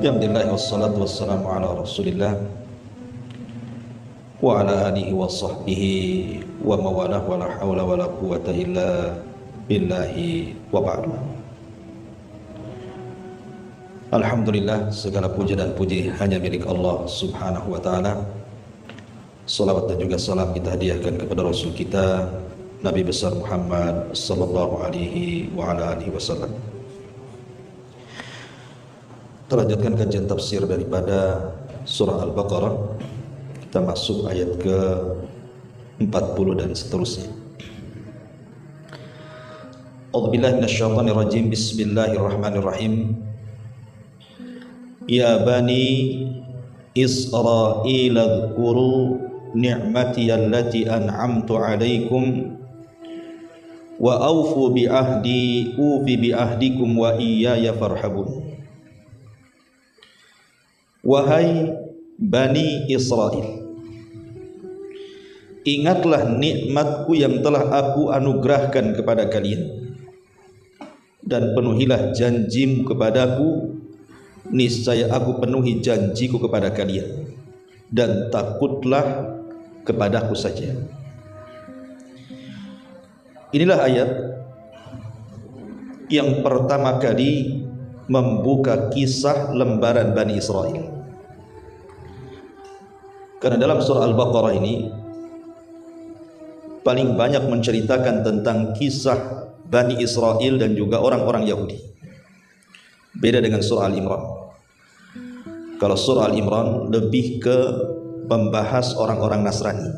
Alhamdulillah wassalatu wassalamu ala rasulillah wa ala alihi wa sahbihi wa mawalah wa la hawla wa la quwata illa billahi wa ba'du. Alhamdulillah, segala puja dan puji hanya milik Allah subhanahu wa ta'ala. Salawat dan juga salam kita hadiahkan kepada Rasul kita Nabi besar Muhammad sallallahu alaihi wa ala alihi wasallam. Terlanjutkan kajian tafsir daripada surah Al-Baqarah. Kita masuk ayat ke 40 dan seterusnya. A'udzubillahi minasyaitonir rajim. Bismillahirrahmanirrahim. Ya bani Israil adhkuru ni'mati allati an'amtu 'alaikum wa awfu bi ahdi ufi bi ahdikum wa iyaya farhabun. Wahai Bani Israel, ingatlah nikmatku yang telah aku anugerahkan kepada kalian, dan penuhilah janjimu kepadaku, niscaya aku penuhi janjiku kepada kalian, dan takutlah kepadaku saja. Inilah ayat yang pertama kali membuka kisah lembaran Bani Israel. Karena dalam surah Al-Baqarah ini paling banyak menceritakan tentang kisah Bani Israel dan juga orang-orang Yahudi. Beda dengan surah Al-Imran. Kalau surah Al-Imran lebih ke membahas orang-orang Nasrani.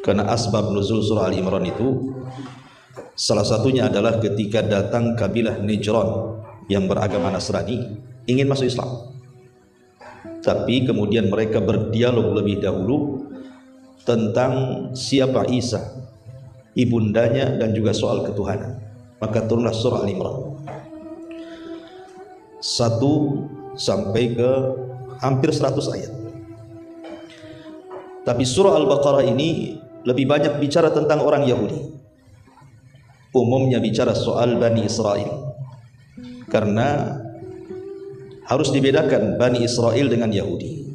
Karena asbab nuzul surah Al-Imran itu salah satunya adalah ketika datang kabilah Najran yang beragama Nasrani ingin masuk Islam, tapi kemudian mereka berdialog lebih dahulu tentang siapa Isa, ibundanya, dan juga soal ketuhanan. Maka turunlah surah Al-Imran 1 sampai ke hampir 100 ayat. Tapi surah Al-Baqarah ini lebih banyak bicara tentang orang Yahudi. Umumnya bicara soal Bani Israel, karena harus dibedakan Bani Israel dengan Yahudi.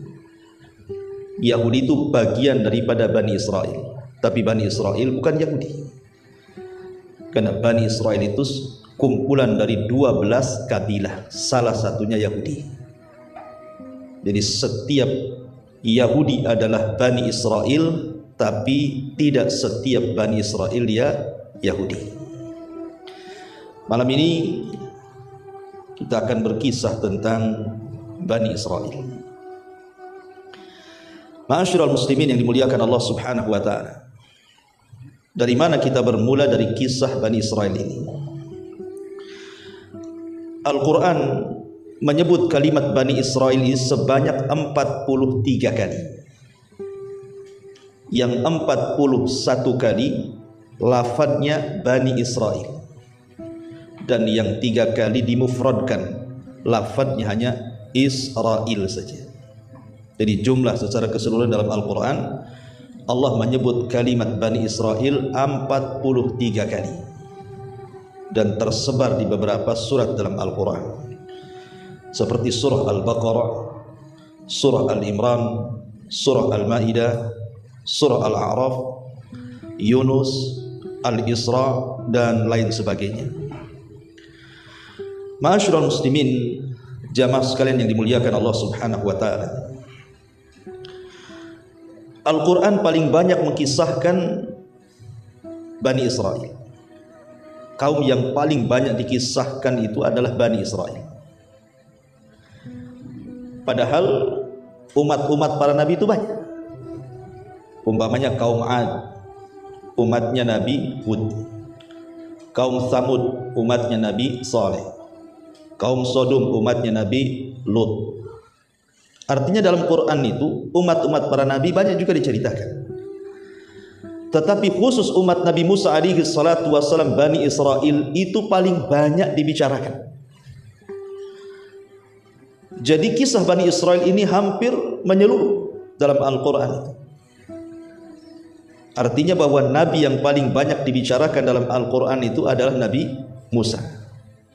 Yahudi itu bagian daripada Bani Israel, tapi Bani Israel bukan Yahudi. Karena Bani Israel itu kumpulan dari 12 kabilah, salah satunya Yahudi. Jadi setiap Yahudi adalah Bani Israel, tapi tidak setiap Bani Israel dia Yahudi. Malam ini kita akan berkisah tentang Bani Israel. Ma'asyiral muslimin yang dimuliakan Allah subhanahu wa ta'ala, dari mana kita bermula dari kisah Bani Israel ini? Al-Quran menyebut kalimat Bani Israel ini sebanyak 43 kali. Yang 41 kali lafadznya Bani Israel, dan yang 3 kali dimufradkan, lafadznya hanya Israel saja. Jadi jumlah secara keseluruhan dalam Al-Quran Allah menyebut kalimat Bani Israel 43 kali, dan tersebar di beberapa surat dalam Al-Quran, seperti surah Al-Baqarah, surah Al-Imran, surah Al-Ma'idah, surah Al-A'raf, Yunus, Al-Isra, dan lain sebagainya. Ma'asyiral muslimin, jamaah sekalian yang dimuliakan Allah subhanahu wa ta'ala, Al-Quran paling banyak mengkisahkan Bani Israel. Kaum yang paling banyak dikisahkan itu adalah Bani Israel. Padahal umat-umat para nabi itu banyak. Umpamanya kaum Ad, umatnya Nabi Hud. Kaum Tsamud, umatnya Nabi Saleh. Kaum Sodom, umatnya Nabi Lut. Artinya dalam Quran itu umat-umat para nabi banyak juga diceritakan. Tetapi khusus umat Nabi Musa alaihi salatu wassalam, Bani Israel, itu paling banyak dibicarakan. Jadi kisah Bani Israel ini hampir menyeluruh dalam Al-Quran. Artinya bahwa nabi yang paling banyak dibicarakan dalam Al-Quran itu adalah Nabi Musa,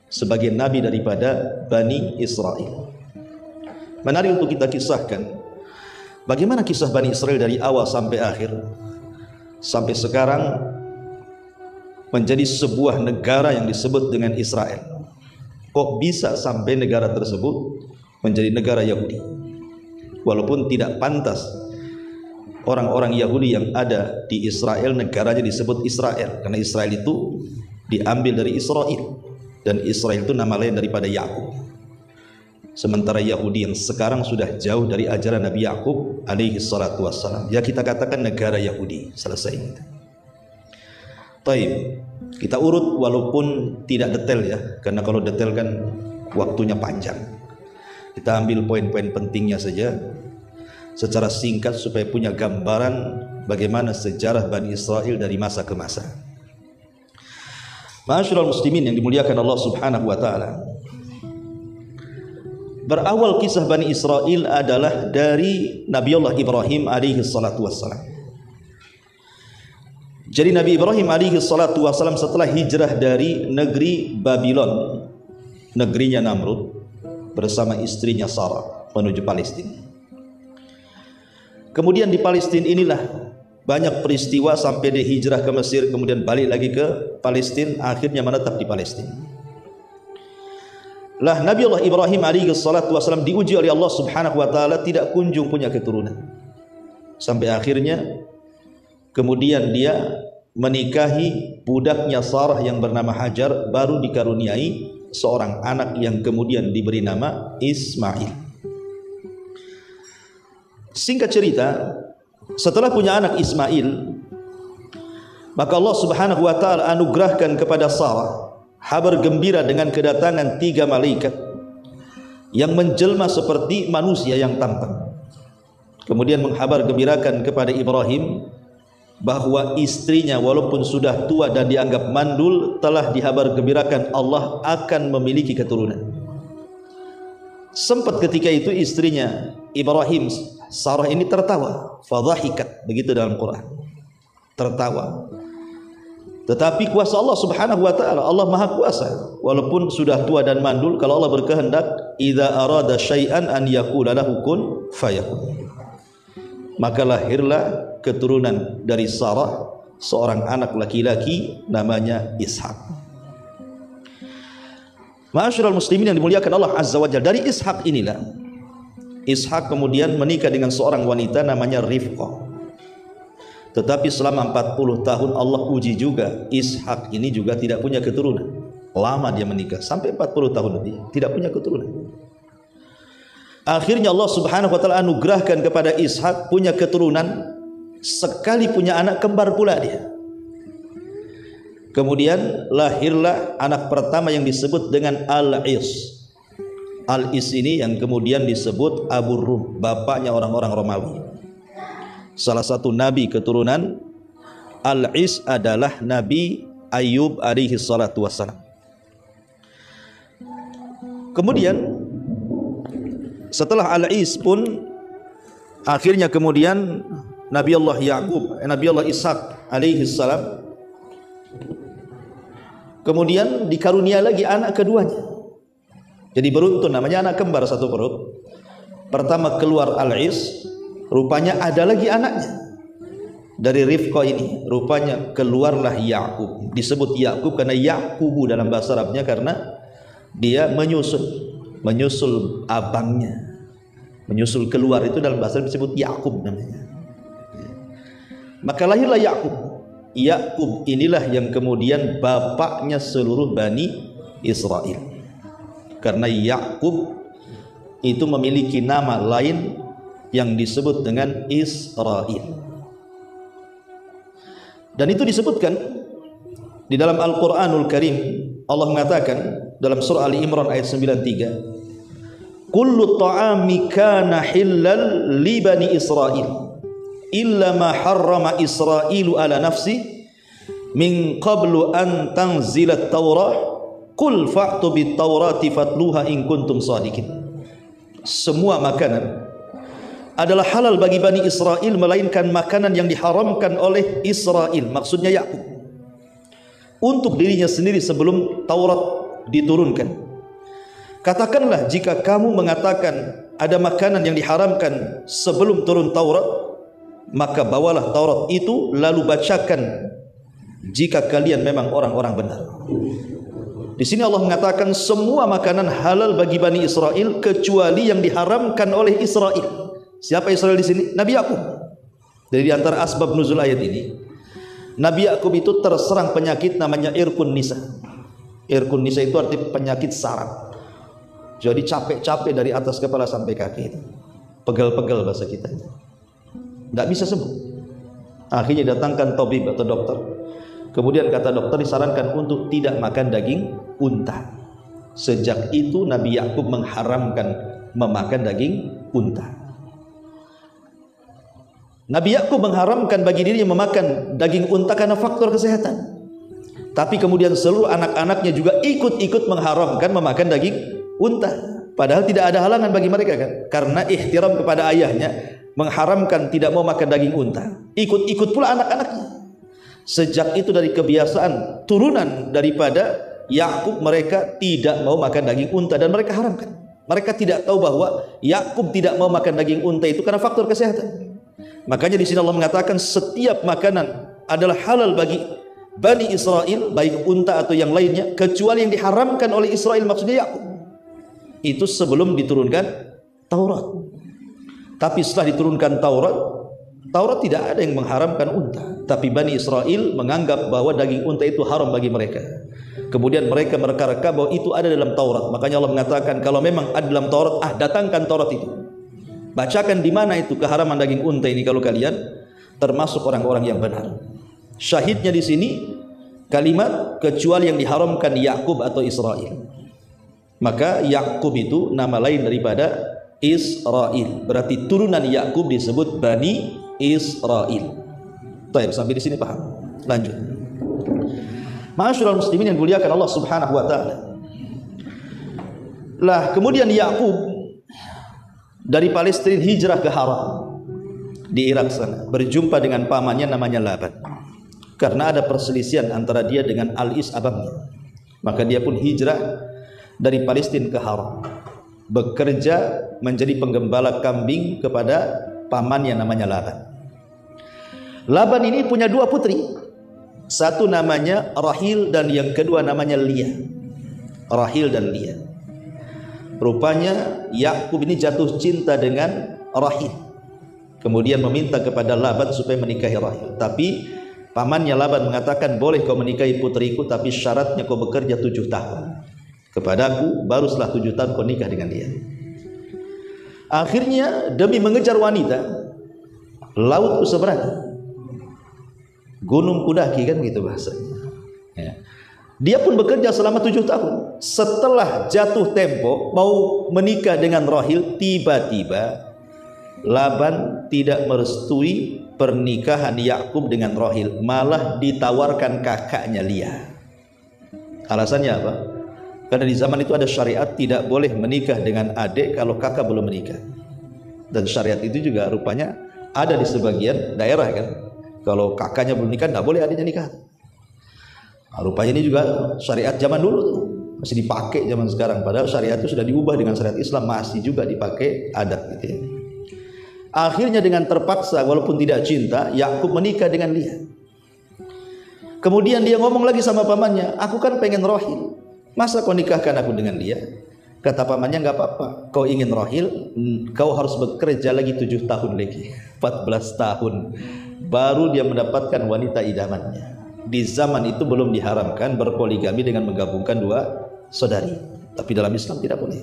sebagai nabi daripada Bani Israel. Menarik untuk kita kisahkan bagaimana kisah Bani Israel dari awal sampai akhir, sampai sekarang menjadi sebuah negara yang disebut dengan Israel. Kok bisa sampai negara tersebut menjadi negara Yahudi, walaupun tidak pantas orang-orang Yahudi yang ada di Israel negaranya disebut Israel, karena Israel itu diambil dari Israel, dan Israel itu nama lain daripada Yakub. Sementara Yahudi yang sekarang sudah jauh dari ajaran Nabi Yakub alaihi salatu wassalam, ya kita katakan negara Yahudi. Selesai. Taib, kita urut walaupun tidak detail ya, karena kalau detail kan waktunya panjang. Kita ambil poin-poin pentingnya saja secara singkat supaya punya gambaran bagaimana sejarah Bani Israel dari masa ke masa. Ma'asyiral muslimin yang dimuliakan Allah Subhanahu wa taala. Berawal kisah Bani Israel adalah dari Nabiullah Ibrahim alaihi salatu wassalam. Jadi Nabi Ibrahim alaihi salatu wassalam setelah hijrah dari negeri Babylon, negerinya Namrud, bersama istrinya Sarah menuju Palestina. Kemudian di Palestina inilah banyak peristiwa sampai dia hijrah ke Mesir, kemudian balik lagi ke Palestina, akhirnya menetap di Palestina. Lah Nabiullah Ibrahim alaihi salatu wasallam diuji oleh Allah Subhanahu wa taala, tidak kunjung punya keturunan. Sampai akhirnya kemudian dia menikahi budaknya Sarah yang bernama Hajar, baru dikaruniai seorang anak yang kemudian diberi nama Ismail. Singkat cerita, setelah punya anak Ismail, maka Allah Subhanahu wa taala anugerahkan kepada Sarah kabar gembira dengan kedatangan 3 malaikat yang menjelma seperti manusia yang tampan. Kemudian menghabar gembirakan kepada Ibrahim bahwa istrinya walaupun sudah tua dan dianggap mandul, telah dihabar gembirakan Allah akan memiliki keturunan. Sempat ketika itu istrinya Ibrahim, Sarah ini tertawa, fadhahikat, begitu dalam Quran, tertawa. Tetapi kuasa Allah Subhanahu wa taala, Allah Maha Kuasa, walaupun sudah tua dan mandul, kalau Allah berkehendak, idza arada syai'an an yaqula lahu kun fayakun. Maka lahirlah keturunan dari Sarah, seorang anak laki-laki namanya Ishak. Ma'asyiral muslimin yang dimuliakan Allah Azza wa Jalla, dari Ishak inilah Ishak kemudian menikah dengan seorang wanita namanya Rifqah. Tetapi selama 40 tahun Allah uji juga Ishak ini juga tidak punya keturunan. Lama dia menikah, sampai 40 tahun lebih tidak punya keturunan. Akhirnya Allah Subhanahu wa taala anugerahkan kepada Ishak punya keturunan, sekali punya anak kembar pula dia. Kemudian lahirlah anak pertama yang disebut dengan Al-Is. Al-Is ini yang kemudian disebut Abu Rum, bapaknya orang-orang Romawi. Salah satu nabi keturunan Al-Is adalah Nabi Ayub alaihi salatu wassalam. Kemudian setelah Al-Is pun akhirnya kemudian Nabi Allah Yaqub, Nabi Allah Ishak alaihi salam kemudian dikarunia lagi anak keduanya. Jadi beruntun, namanya anak kembar satu perut. Pertama keluar Al-Is, rupanya ada lagi anaknya dari Rifqah ini, rupanya keluarlah Yakub. Disebut Yakub karena Yaqubu dalam bahasa Arabnya, karena dia menyusul abangnya, menyusul keluar, itu dalam bahasa Arab disebut Yakub namanya. Maka lahirlah Yakub. Yakub inilah yang kemudian bapaknya seluruh Bani Israel, karena Yakub itu memiliki nama lain yang disebut dengan Israil. Dan itu disebutkan di dalam Al-Quranul Karim. Allah mengatakan dalam surah Ali Imran ayat 93, kullu ta'ami kana hillal li bani Israil illa ma harrama Israilu ala nafsi min qablu an tanzilat Taurah qul fa'tu bit Taurati fatluha in kuntum shadiqin. Semua makanan adalah halal bagi Bani Israel melainkan makanan yang diharamkan oleh Israel, maksudnya Yakub, untuk dirinya sendiri sebelum Taurat diturunkan. Katakanlah jika kamu mengatakan ada makanan yang diharamkan sebelum turun Taurat, maka bawalah Taurat itu lalu bacakan jika kalian memang orang-orang benar. Di sini Allah mengatakan semua makanan halal bagi Bani Israel kecuali yang diharamkan oleh Israel. Siapa Israel di sini? Nabi Yakub. Dari antara asbab nuzul ayat ini, Nabi Yakub itu terserang penyakit namanya irkun nisa. Irkun nisa itu arti penyakit saraf. Jadi capek-capek dari atas kepala sampai kaki itu. Pegel-pegel bahasa kita. Tidak bisa sembuh. Akhirnya datangkan tabib atau dokter. Kemudian kata dokter disarankan untuk tidak makan daging unta. Sejak itu Nabi Yakub mengharamkan memakan daging unta. Nabi Yakub mengharamkan bagi dirinya memakan daging unta karena faktor kesehatan. Tapi kemudian seluruh anak-anaknya juga ikut-ikut mengharamkan memakan daging unta. Padahal tidak ada halangan bagi mereka kan. Karena ihtiram kepada ayahnya, mengharamkan tidak mau makan daging unta. Ikut-ikut pula anak-anaknya. Sejak itu dari kebiasaan turunan daripada Yakub, mereka tidak mau makan daging unta dan mereka haramkan. Mereka tidak tahu bahwa Yakub tidak mau makan daging unta itu karena faktor kesehatan. Makanya di sini Allah mengatakan setiap makanan adalah halal bagi Bani Israel, baik unta atau yang lainnya, kecuali yang diharamkan oleh Israel, maksudnya Yakub. Itu sebelum diturunkan Taurat. Tapi setelah diturunkan Taurat tidak ada yang mengharamkan unta. Tapi Bani Israel menganggap bahwa daging unta itu haram bagi mereka. Kemudian mereka mereka-reka bahwa itu ada dalam Taurat. Makanya Allah mengatakan kalau memang ada dalam Taurat, datangkan Taurat itu. Bacakan di mana itu keharaman daging unta ini kalau kalian termasuk orang-orang yang benar. Syahidnya di sini kalimat kecuali yang diharamkan Yakub atau Israel. Maka Yakub itu nama lain daripada Israel. Berarti turunan Yakub disebut Bani Israel. Baik, sampai di sini paham? Lanjut. Ma'asyiral muslimin yang dimuliakan Allah Subhanahu wa taala. Lah, kemudian Yakub dari Palestina hijrah ke Haran di Irak sana, berjumpa dengan pamannya namanya Laban. Karena ada perselisihan antara dia dengan Al-Is abangnya, maka dia pun hijrah dari Palestina ke Haran, bekerja menjadi penggembala kambing kepada pamannya namanya Laban. Laban ini punya dua putri, satu namanya Rahil dan yang kedua namanya Lia. Rahil dan Lia. Rupanya Yakub ini jatuh cinta dengan Rahil, kemudian meminta kepada Laban supaya menikahi Rahil. Tapi pamannya Laban mengatakan, boleh kau menikahi putriku, tapi syaratnya kau bekerja 7 tahun kepadaku, baru setelah 7 tahun kau nikah dengan dia. Akhirnya demi mengejar wanita, laut ku seberangi, gunung kudaki, kan gitu bahasanya ya. Dia pun bekerja selama 7 tahun. Setelah jatuh tempo mau menikah dengan Rahil, tiba-tiba Laban tidak merestui pernikahan Yakub dengan Rahil, malah ditawarkan kakaknya Lia. Alasannya apa? Karena di zaman itu ada syariat tidak boleh menikah dengan adik kalau kakak belum menikah. Dan syariat itu juga rupanya ada di sebagian daerah kan. Kalau kakaknya belum nikah, tidak boleh adiknya nikah. Nah, rupanya ini juga syariat zaman dulu tuh, masih dipakai zaman sekarang. Padahal syariat itu sudah diubah dengan syariat Islam, masih juga dipakai adat gitu ya. Akhirnya dengan terpaksa walaupun tidak cinta, Yakub menikah dengan Lia. Kemudian dia ngomong lagi sama pamannya, aku kan pengen Rahil, masa kau nikahkan aku dengan Lia? Kata pamannya, nggak apa-apa, kau ingin Rahil, kau harus bekerja lagi 7 tahun lagi, 14 tahun baru dia mendapatkan wanita idamannya. Di zaman itu belum diharamkan berpoligami dengan menggabungkan 2 saudari, tapi dalam Islam tidak boleh.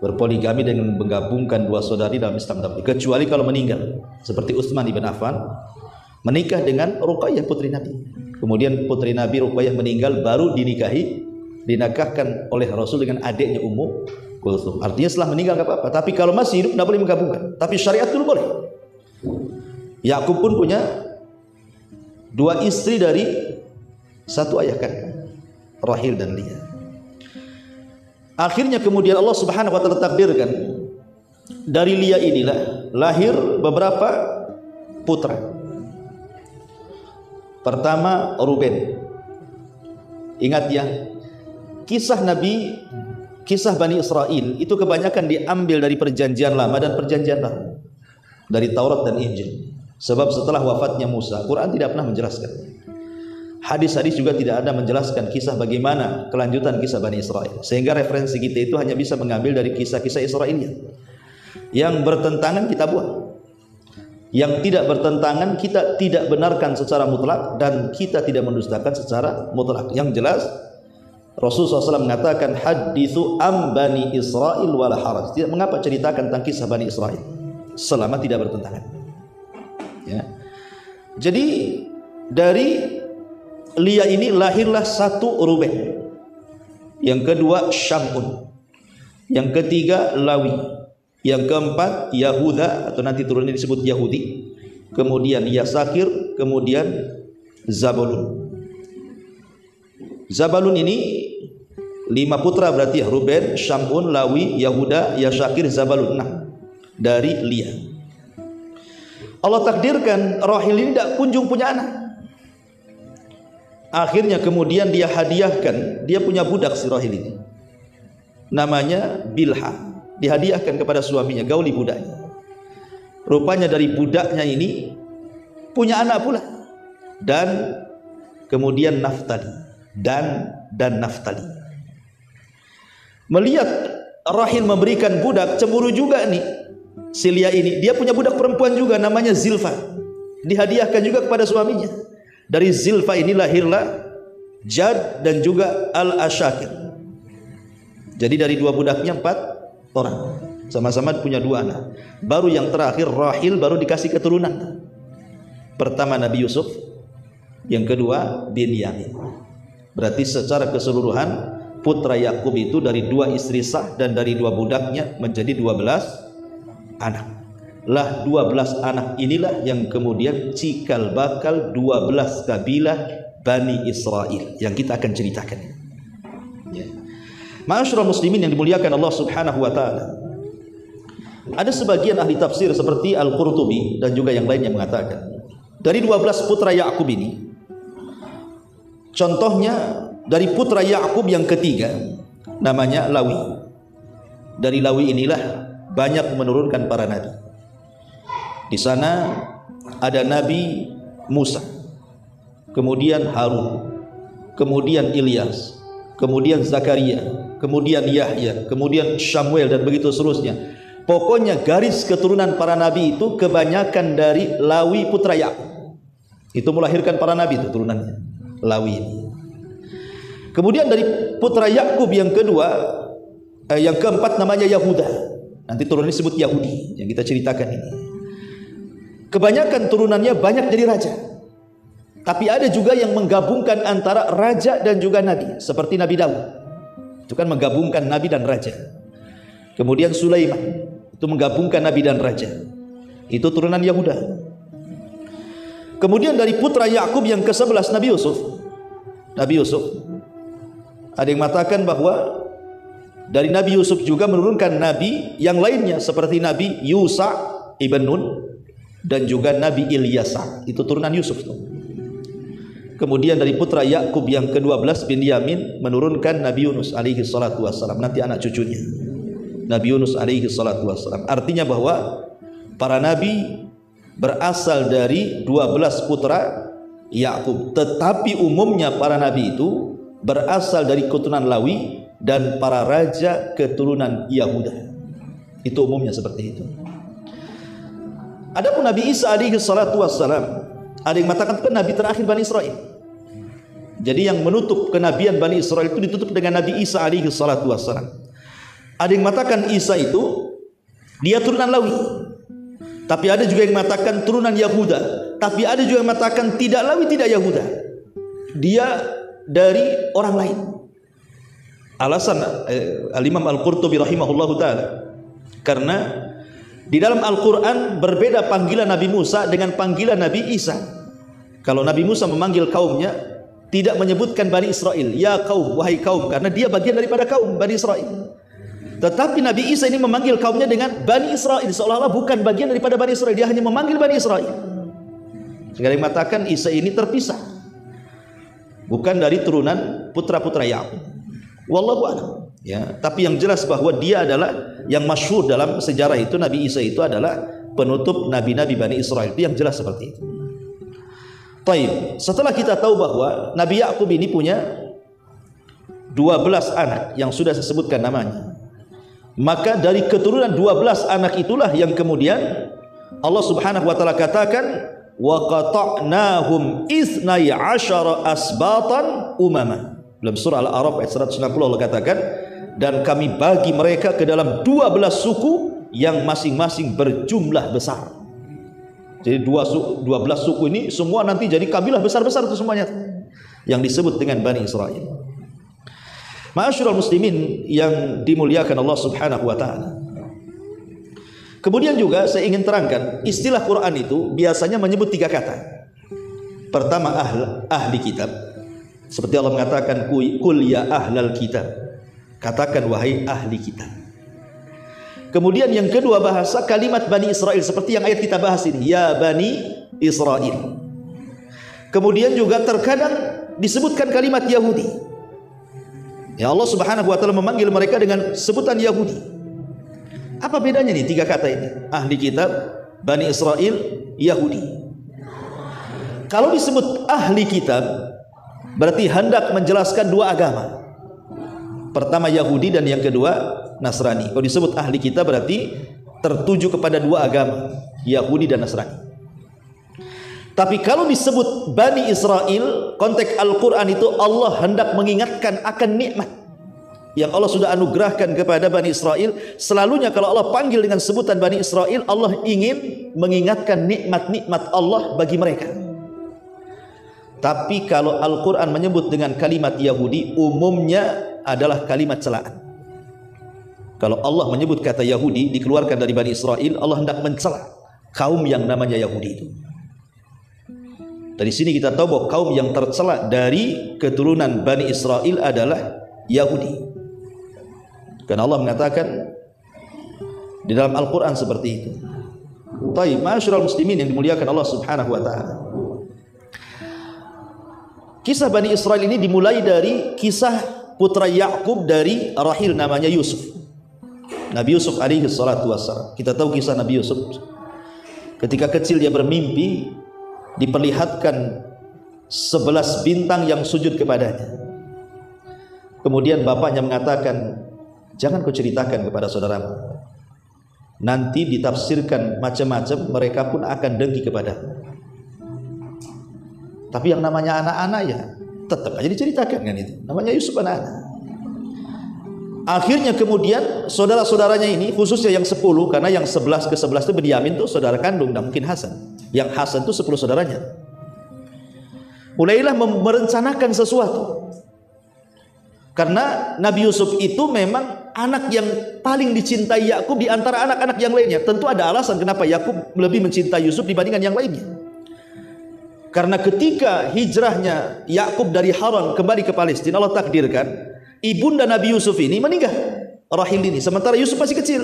berpoligami dengan menggabungkan dua saudari dalam Islam, kecuali kalau meninggal, seperti Utsman ibn Affan menikah dengan Ruqayyah putri Nabi. Kemudian putri Nabi Ruqayyah meninggal, baru dinikahkan oleh Rasul dengan adiknya Ummu Kulthum. Artinya setelah meninggal enggak apa-apa, tapi kalau masih hidup enggak boleh menggabungkan. Tapi syariat dulu boleh. Yakub pun punya dua istri dari satu ayah kandung, Rahil dan Liyah. Akhirnya kemudian Allah Subhanahu wa taala takdirkan dari Liyah inilah lahir beberapa putra. Pertama Ruben. Ingat ya, kisah Nabi, kisah Bani Israel itu kebanyakan diambil dari perjanjian lama dan perjanjian baru, dari Taurat dan Injil. Sebab setelah wafatnya Musa, Quran tidak pernah menjelaskan. Hadis-hadis juga tidak ada menjelaskan kisah bagaimana kelanjutan kisah Bani Israel. Sehingga referensi kita itu hanya bisa mengambil dari kisah-kisah Israiliyah. Yang bertentangan kita buang. Yang tidak bertentangan kita tidak benarkan secara mutlak, dan kita tidak mendustakan secara mutlak. Yang jelas Rasulullah SAW mengatakan hadithu am Bani Israel wala haraj. Tidak mengapa ceritakan tentang kisah Bani Israel selama tidak bertentangan. Ya. Jadi dari Liyah ini lahirlah satu Ruben, yang kedua Syamun, yang ketiga Lawi, yang keempat Yahuda atau nanti turunnya disebut Yahudi, kemudian Yasakir, kemudian Zabulun. Zabulun ini 5 putra berarti ya, Ruben, Syamun, Lawi, Yahuda, Yasakir, Zabulun. Nah, dari Liyah. Allah takdirkan Rahil ini tidak kunjung punya anak. Akhirnya kemudian dia hadiahkan, dia punya budak si Rahil ini, namanya Bilha, dihadiahkan kepada suaminya, gauli budaknya. Rupanya dari budaknya ini punya anak pula, dan kemudian Naftali, dan Naftali. Melihat Rahil memberikan budak, cemburu juga nih si Liyah ini. Dia punya budak perempuan juga, namanya Zilfa, dihadiahkan juga kepada suaminya. Dari Zilfa ini lahirlah Jad dan juga Al-Ashakir. Jadi dari dua budaknya 4 orang, sama-sama punya 2 anak. Baru yang terakhir Rahil baru dikasih keturunan. Pertama Nabi Yusuf, yang kedua Binyamin. Berarti secara keseluruhan putra Yakub itu dari 2 istri sah dan dari 2 budaknya menjadi 12 anak. Lah 12 anak inilah yang kemudian cikal bakal 12 kabilah Bani Israel yang kita akan ceritakan. Ya. Ma'asyiral muslimin yang dimuliakan Allah Subhanahu wa taala. Ada sebagian ahli tafsir seperti Al-Qurtubi dan juga yang lain yang mengatakan dari 12 putra Yakub ini, contohnya dari putra Yakub yang ketiga namanya Lawi. Dari Lawi inilah banyak menurunkan para nabi. Di sana ada Nabi Musa, kemudian Harun, kemudian Ilyas, kemudian Zakaria, kemudian Yahya, kemudian Samuel, dan begitu seterusnya. Pokoknya garis keturunan para nabi itu kebanyakan dari Lawi putra Yakub. Itu melahirkan para nabi itu turunannya, Lawi ini. Kemudian dari putra Yakub yang kedua, yang keempat namanya Yahuda. Nanti turunannya disebut Yahudi yang kita ceritakan ini. Kebanyakan turunannya banyak jadi raja. Tapi ada juga yang menggabungkan antara raja dan juga nabi, seperti Nabi Daud. Itu kan menggabungkan nabi dan raja. Kemudian Sulaiman itu menggabungkan nabi dan raja. Itu turunan Yahuda. Kemudian dari putra Yakub yang ke-11 Nabi Yusuf. Nabi Yusuf, ada yang mengatakan bahwa dari Nabi Yusuf juga menurunkan nabi yang lainnya seperti Nabi Yusa ibn Nun dan juga Nabi Ilyasa, itu turunan Yusuf. Kemudian dari putra Yakub yang ke-12 Binyamin menurunkan Nabi Yunus alaihi salatu wassalam, nanti anak cucunya Nabi Yunus alaihi salatu wassalam. Artinya bahwa para nabi berasal dari 12 putra Yakub, tetapi umumnya para nabi itu berasal dari keturunan Lawi dan para raja keturunan Yahuda. Itu umumnya seperti itu. Adapun Nabi Isa alaihi salatu wassalam, ada yang mengatakan kan nabi terakhir Bani Israel. Jadi yang menutup kenabian Bani Israel itu ditutup dengan Nabi Isa alaihi salatu wassalam. Ada yang mengatakan Isa itu dia turunan Lawi. Tapi ada juga yang mengatakan turunan Yahuda. Tapi ada juga yang mengatakan tidak Lawi, tidak Yahuda. Dia dari orang lain. Alasan Al-Imam Al-Qurtubi rahimahullahu ta'ala, karena di dalam Al-Quran berbeda panggilan Nabi Musa dengan panggilan Nabi Isa. Kalau Nabi Musa memanggil kaumnya, tidak menyebutkan Bani Israel, ya kaum, wahai kaum, karena dia bagian daripada kaum Bani Israel. Tetapi Nabi Isa ini memanggil kaumnya dengan Bani Israel, seolah-olah bukan bagian daripada Bani Israel, dia hanya memanggil Bani Israel. Sehingga yang mengatakan Isa ini terpisah, bukan dari turunan putra-putra Yakub. Wallahu a'lam. Ya, tapi yang jelas bahwa dia adalah yang masyhur dalam sejarah itu, Nabi Isa itu adalah penutup nabi-nabi Bani Israel. Itu yang jelas seperti itu. Baik, setelah kita tahu bahwa Nabi Yakub ini punya 12 anak yang sudah saya sebutkan namanya, maka dari keturunan 12 anak itulah yang kemudian Allah Subhanahu wa taala katakan wa qata'nahum isnai asyara asbatan umama. Dalam surah Al-A'raf ayat 190 Allah katakan, dan kami bagi mereka ke dalam 12 suku yang masing-masing berjumlah besar. Jadi 12 suku ini semua nanti jadi kabilah besar-besar itu semuanya, yang disebut dengan Bani Israel. Ma'asyiral muslimin yang dimuliakan Allah Subhanahu wa taala. Kemudian juga saya ingin terangkan, istilah Quran itu biasanya menyebut 3 kata. Pertama ahli kitab. Seperti Allah mengatakan kul ya ahlal kitab, katakan wahai ahli kitab. Kemudian yang kedua bahasa kalimat Bani Israel, seperti yang ayat kita bahas ini, ya Bani Israel. Kemudian juga terkadang disebutkan kalimat Yahudi. Ya, Allah Subhanahu wa taala memanggil mereka dengan sebutan Yahudi. Apa bedanya nih 3 kata ini? Ahli kitab, Bani Israel, Yahudi. Kalau disebut ahli kitab, berarti hendak menjelaskan 2 agama. Pertama Yahudi dan yang kedua Nasrani. Kalau disebut ahli kitab berarti tertuju kepada 2 agama, Yahudi dan Nasrani. Tapi kalau disebut Bani Israel, konteks Al-Quran itu Allah hendak mengingatkan akan nikmat yang Allah sudah anugerahkan kepada Bani Israel. Selalunya kalau Allah panggil dengan sebutan Bani Israel, Allah ingin mengingatkan nikmat-nikmat Allah bagi mereka. Tapi kalau Al-Quran menyebut dengan kalimat Yahudi, umumnya adalah kalimat celaan. Kalau Allah menyebut kata Yahudi dikeluarkan dari Bani Israel, Allah hendak mencela kaum yang namanya Yahudi itu. Dari sini kita tahu bahwa kaum yang tercela dari keturunan Bani Israel adalah Yahudi. Karena Allah mengatakan di dalam Al-Quran seperti itu. Baik, ma'asyiral muslimin yang dimuliakan Allah Subhanahu wa taala. Kisah Bani Israel ini dimulai dari kisah putra Yakub dari rahil namanya Yusuf. Nabi Yusuf alaihi salatu wassalam. Kita tahu kisah Nabi Yusuf. Ketika kecil dia bermimpi, diperlihatkan 11 bintang yang sujud kepadanya. Kemudian bapaknya mengatakan, jangan kau ceritakan kepada saudaramu. Nanti ditafsirkan macam-macam, mereka pun akan dengki kepadamu. Tapi yang namanya anak-anak ya tetap aja diceritakan kan itu. Namanya Yusuf anak-anak. Akhirnya kemudian saudara-saudaranya ini, khususnya yang 10, karena yang 11 ke 11 itu Benyamin tuh saudara kandung, dan mungkin Hasan. Yang Hasan itu 10 saudaranya. Mulailah merencanakan sesuatu. Karena Nabi Yusuf itu memang anak yang paling dicintai Yakub di antara anak-anak yang lainnya. Tentu ada alasan kenapa Yakub lebih mencintai Yusuf dibandingkan yang lainnya. Karena ketika hijrahnya Yakub dari Haran kembali ke Palestina, Allah takdirkan ibunda Nabi Yusuf ini meninggal, rahil ini, sementara Yusuf masih kecil.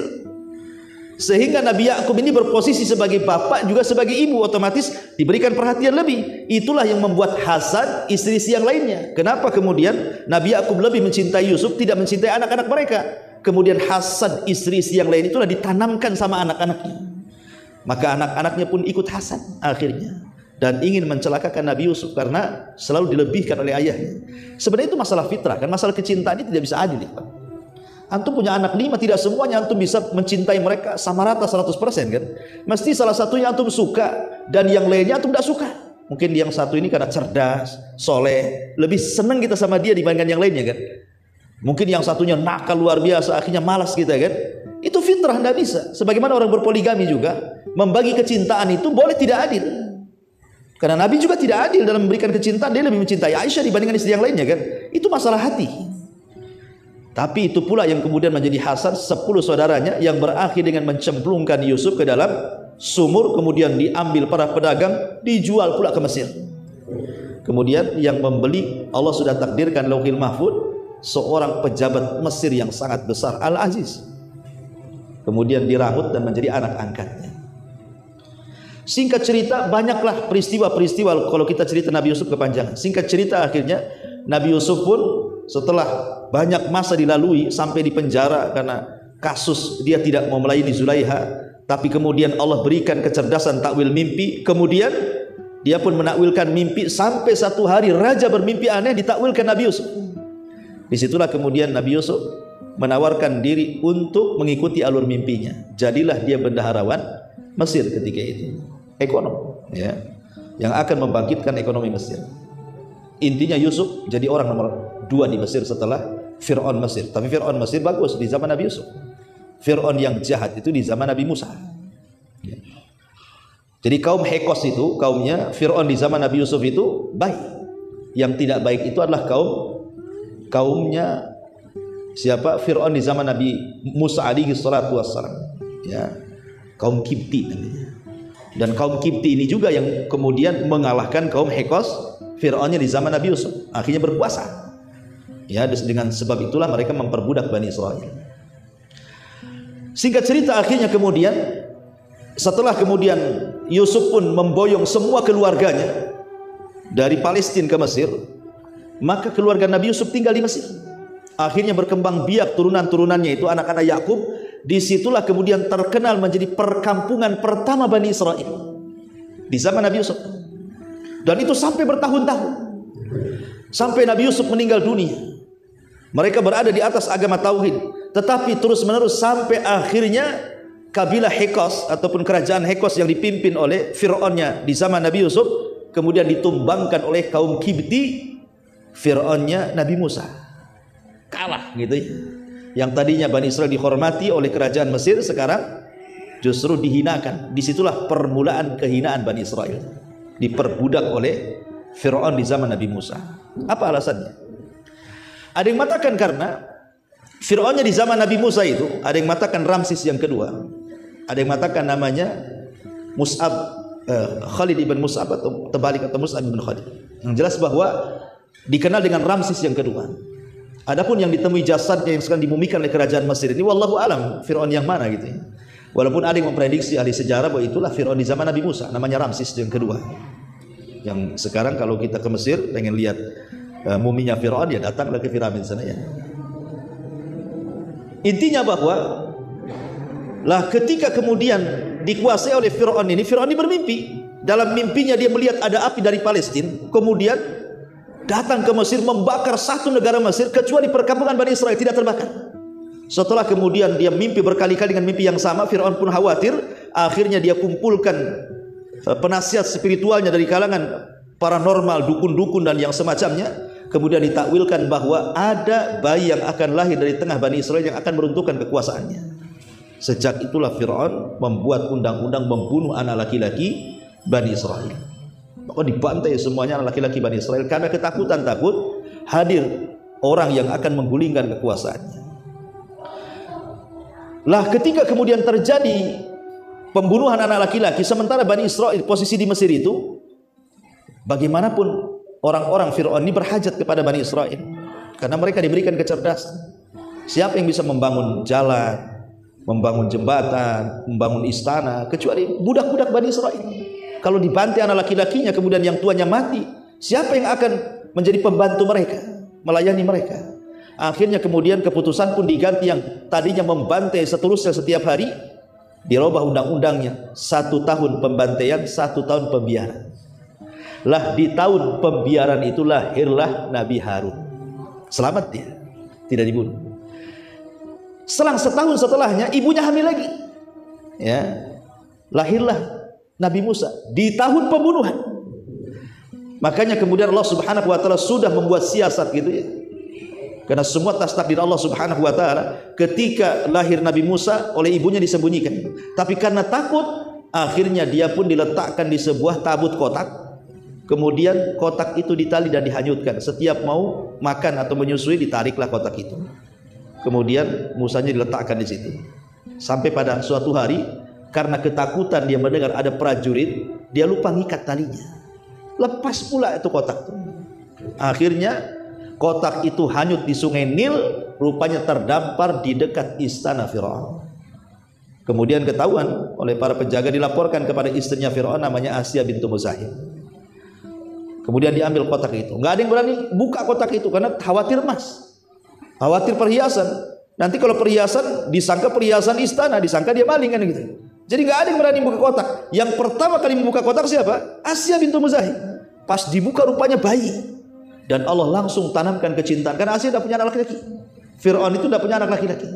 Sehingga Nabi Yakub ini berposisi sebagai bapak juga sebagai ibu, otomatis diberikan perhatian lebih. Itulah yang membuat Hasan istri yang lainnya. Kenapa kemudian Nabi Yakub lebih mencintai Yusuf, tidak mencintai anak-anak mereka? Kemudian Hasan istri yang lain itulah ditanamkan sama anak-anaknya. Maka anak-anaknya pun ikut Hasan akhirnya, dan ingin mencelakakan Nabi Yusuf karena selalu dilebihkan oleh ayahnya. Sebenarnya itu masalah fitrah, kan masalah kecintaan ini tidak bisa adil ya, Pak. Antum punya anak 5, tidak semuanya antum bisa mencintai mereka sama rata 100% kan. Mesti salah satunya antum suka dan yang lainnya antum tidak suka. Mungkin yang satu ini karena cerdas, soleh, lebih senang kita sama dia dibandingkan yang lainnya kan. Mungkin yang satunya nakal luar biasa, akhirnya malas kita kan. Itu fitrah, tidak bisa. Sebagaimana orang berpoligami juga, membagi kecintaan itu boleh tidak adil. Karena Nabi juga tidak adil dalam memberikan kecintaan. Dia lebih mencintai Aisyah dibandingkan istri yang lainnya kan. Itu masalah hati. Tapi itu pula yang kemudian menjadi hasad 10 saudaranya yang berakhir dengan mencemplungkan Yusuf ke dalam sumur, kemudian diambil para pedagang, dijual pula ke Mesir. Kemudian yang membeli, Allah sudah takdirkan Lauhil Mahfud, seorang pejabat Mesir yang sangat besar, Al-Aziz. Kemudian dirambut dan menjadi anak angkatnya. Singkat cerita, banyaklah peristiwa-peristiwa kalau kita cerita Nabi Yusuf kepanjangan. Singkat cerita, akhirnya Nabi Yusuf pun setelah banyak masa dilalui sampai di penjara karena kasus dia tidak mau melayani Zulaiha, tapi kemudian Allah berikan kecerdasan takwil mimpi. Kemudian dia pun menakwilkan mimpi sampai satu hari raja bermimpi aneh, ditakwilkan Nabi Yusuf. Disitulah kemudian Nabi Yusuf menawarkan diri untuk mengikuti alur mimpinya. Jadilah dia bendaharawan Mesir ketika itu, ekonom, ya, yang akan membangkitkan ekonomi Mesir. Intinya Yusuf jadi orang nomor 2 di Mesir setelah Fir'aun Mesir. Tapi Fir'aun Mesir bagus di zaman Nabi Yusuf. Fir'aun yang jahat itu di zaman Nabi Musa. Ya. Jadi kaum Hekos itu, kaumnya Fir'aun di zaman Nabi Yusuf itu baik. Yang tidak baik itu adalah kaumnya siapa? Fir'aun di zaman Nabi Musa alaihi salatu wassalam. Ya. Kaum Kipti namanya. Dan kaum Kipti ini juga yang kemudian mengalahkan kaum Hekos, Fir'aunnya di zaman Nabi Yusuf. Akhirnya berkuasa. Ya, dengan sebab itulah mereka memperbudak Bani Israel. Singkat cerita, akhirnya kemudian setelah kemudian Yusuf pun memboyong semua keluarganya dari Palestina ke Mesir, maka keluarga Nabi Yusuf tinggal di Mesir. Akhirnya berkembang biak turunan-turunannya itu anak-anak Yakub. Disitulah kemudian terkenal menjadi perkampungan pertama Bani Israel di zaman Nabi Yusuf. Dan itu sampai bertahun-tahun, sampai Nabi Yusuf meninggal dunia. Mereka berada di atas agama tauhid, tetapi terus-menerus sampai akhirnya kabilah Hekos ataupun kerajaan Hekos yang dipimpin oleh Fir'aunnya di zaman Nabi Yusuf kemudian ditumbangkan oleh kaum Kipti, Fir'aunnya Nabi Musa. Kalah gitu ya. Yang tadinya Bani Israel dihormati oleh kerajaan Mesir, sekarang justru dihinakan. Disitulah permulaan kehinaan Bani Israel, diperbudak oleh Fir'aun di zaman Nabi Musa. Apa alasannya? Ada yang mengatakan karena Fir'aunnya di zaman Nabi Musa itu, ada yang mengatakan Ramses yang kedua, ada yang mengatakan namanya Mus'ab, Khalid ibn Mus'ab atau terbalik, atau Mus'ab ibn Khalid. Yang jelas bahwa dikenal dengan Ramses yang kedua. Adapun yang ditemui jasadnya yang sekarang dimumikan oleh kerajaan Mesir ini, wallahu alam Fir'aun yang mana gitu ya. Walaupun ada yang memprediksi ahli sejarah bahwa itulah Fir'aun di zaman Nabi Musa, namanya Ramses yang kedua. Yang sekarang kalau kita ke Mesir pengen lihat muminya Fir'aun, ya datanglah ke piramid sana ya. Intinya bahwa lah ketika kemudian dikuasai oleh Fir'aun ini bermimpi. Dalam mimpinya dia melihat ada api dari Palestina, kemudian datang ke Mesir, membakar satu negara Mesir, kecuali perkampungan Bani Israel tidak terbakar. Setelah kemudian dia mimpi berkali-kali dengan mimpi yang sama, Fir'aun pun khawatir. Akhirnya dia kumpulkan penasihat spiritualnya dari kalangan paranormal, dukun-dukun dan yang semacamnya. Kemudian ditakwilkan bahwa ada bayi yang akan lahir dari tengah Bani Israel yang akan meruntuhkan kekuasaannya. Sejak itulah Fir'aun membuat undang-undang membunuh anak laki-laki Bani Israel. Maka dibantai semuanya anak laki-laki Bani Israel karena ketakutan takut hadir orang yang akan menggulingkan kekuasaannya. Lah ketika kemudian terjadi pembunuhan anak laki-laki, sementara Bani Israel posisi di Mesir itu, bagaimanapun orang-orang Fir'aun ini berhajat kepada Bani Israel karena mereka diberikan kecerdasan. Siapa yang bisa membangun jalan, membangun jembatan, membangun istana, kecuali budak-budak Bani Israel. Kalau dibantai anak laki-lakinya kemudian yang tuanya mati, siapa yang akan menjadi pembantu mereka, melayani mereka? Akhirnya kemudian keputusan pun diganti, yang tadinya membantai seterusnya setiap hari, dirubah undang-undangnya, 1 tahun pembantaian, 1 tahun pembiaran. Lah di tahun pembiaran itu lahirlah Nabi Harun. Selamat dia, tidak dibunuh. Selang setahun setelahnya ibunya hamil lagi. Ya. Lahirlah Nabi Musa di tahun pembunuhan. Makanya kemudian Allah Subhanahu wa taala sudah membuat siasat gitu ya. Karena semua atas takdir Allah Subhanahu wa taala. Ketika lahir Nabi Musa oleh ibunya disembunyikan. Tapi karena takut, akhirnya dia pun diletakkan di sebuah tabut kotak. Kemudian kotak itu ditali dan dihanyutkan. Setiap mau makan atau menyusui ditariklah kotak itu. Kemudian Musanya diletakkan di situ. Sampai pada suatu hari karena ketakutan dia mendengar ada prajurit, dia lupa ngikat talinya. Lepas pula itu kotak itu. Akhirnya kotak itu hanyut di sungai Nil, rupanya terdampar di dekat istana Firaun. Kemudian ketahuan oleh para penjaga, dilaporkan kepada istrinya Firaun namanya Asya bintu Muzahim. Kemudian diambil kotak itu. Nggak ada yang berani buka kotak itu karena khawatir emas, khawatir perhiasan. Nanti kalau perhiasan disangka perhiasan istana, disangka dia maling kan gitu. Jadi nggak ada yang berani buka kotak. Yang pertama kali membuka kotak siapa? Asya bintu Muzahim. Pas dibuka rupanya bayi. Dan Allah langsung tanamkan kecintaan. Karena Asya tidak punya anak laki-laki. Fir'aun itu tidak punya anak laki-laki.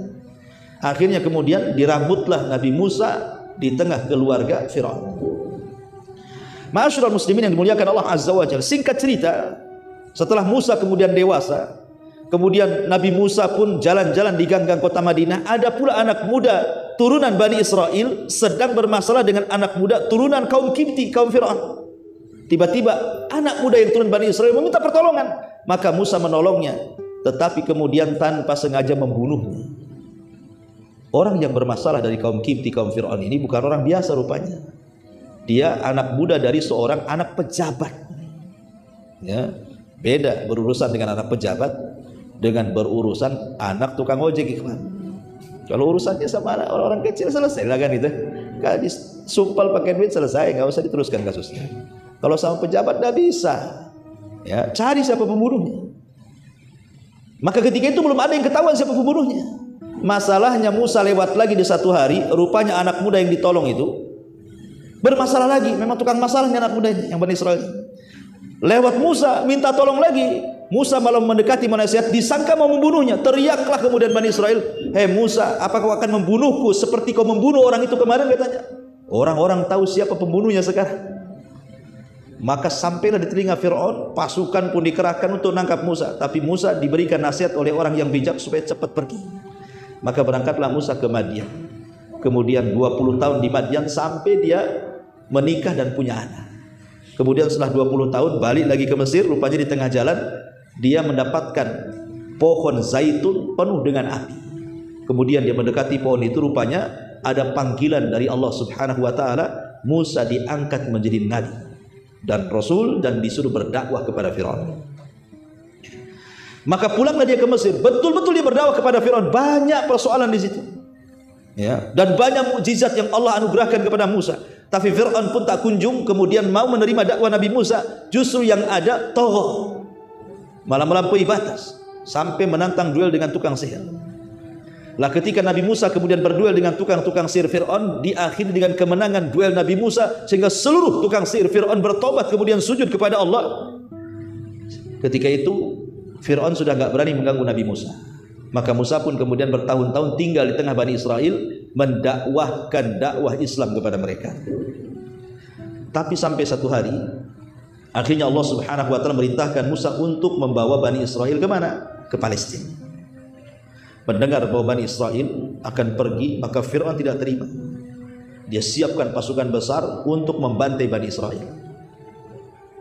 Akhirnya kemudian dirambutlah Nabi Musa di tengah keluarga Fir'aun. Ma'asyiral muslimin yang dimuliakan Allah Azza wa Jalla. Singkat cerita, setelah Musa kemudian dewasa, kemudian Nabi Musa pun jalan-jalan di gang-gang kota Madinah. Ada pula anak muda turunan Bani Israel sedang bermasalah dengan anak muda turunan kaum Kipti, kaum Fir'aun. Tiba-tiba anak muda yang turun Bani Israel meminta pertolongan. Maka Musa menolongnya, tetapi kemudian tanpa sengaja membunuhnya. Orang yang bermasalah dari kaum Kipti, kaum Fir'aun ini bukan orang biasa rupanya. Dia anak muda dari seorang anak pejabat. Ya, beda berurusan dengan anak pejabat dengan berurusan anak tukang ojek, ikhwan. Kalau urusannya sama orang-orang kecil selesai lah kan itu. Kalau disumpal pakai duit selesai, nggak usah diteruskan kasusnya. Kalau sama pejabat nggak bisa. Ya, cari siapa pembunuhnya. Maka ketika itu belum ada yang ketahuan siapa pembunuhnya. Masalahnya Musa lewat lagi di satu hari, rupanya anak muda yang ditolong itu bermasalah lagi. Memang tukang masalahnya anak muda yang Bani Israel. Lewat Musa minta tolong lagi. Musa malah mendekati menasihat, disangka mau membunuhnya. Teriaklah kemudian Bani Israel, "Hei Musa, apa kau akan membunuhku seperti kau membunuh orang itu kemarin?" katanya. Orang-orang tahu siapa pembunuhnya sekarang. Maka sampailah di telinga Fir'aun, pasukan pun dikerahkan untuk menangkap Musa. Tapi Musa diberikan nasihat oleh orang yang bijak supaya cepat pergi. Maka berangkatlah Musa ke Madian. Kemudian 20 tahun di Madian sampai dia menikah dan punya anak. Kemudian setelah 20 tahun balik lagi ke Mesir. Rupanya di tengah jalan dia mendapatkan pohon zaitun penuh dengan api. Kemudian dia mendekati pohon itu, rupanya ada panggilan dari Allah Subhanahu wa taala. Musa diangkat menjadi nabi dan rasul dan disuruh berdakwah kepada Firaun. Maka pulanglah dia ke Mesir. Betul-betul dia berdakwah kepada Firaun. Banyak persoalan di situ. Ya, dan banyak mukjizat yang Allah anugerahkan kepada Musa. Tapi Fir'aun pun tak kunjung kemudian mau menerima dakwah Nabi Musa. Justru yang ada tagha, malah melampaui batas sampai menantang duel dengan tukang sihir. Lah ketika Nabi Musa kemudian berduel dengan tukang-tukang sihir Fir'aun, diakhiri dengan kemenangan duel Nabi Musa, sehingga seluruh tukang sihir Fir'aun bertobat kemudian sujud kepada Allah. Ketika itu Fir'aun sudah enggak berani mengganggu Nabi Musa. Maka Musa pun kemudian bertahun-tahun tinggal di tengah Bani Israel, mendakwahkan dakwah Islam kepada mereka. Tapi sampai satu hari, akhirnya Allah Subhanahu wa taala merintahkan Musa untuk membawa Bani Israel ke mana? Ke Palestina. Mendengar bahwa Bani Israel akan pergi, maka Fir'aun tidak terima. Dia siapkan pasukan besar untuk membantai Bani Israel.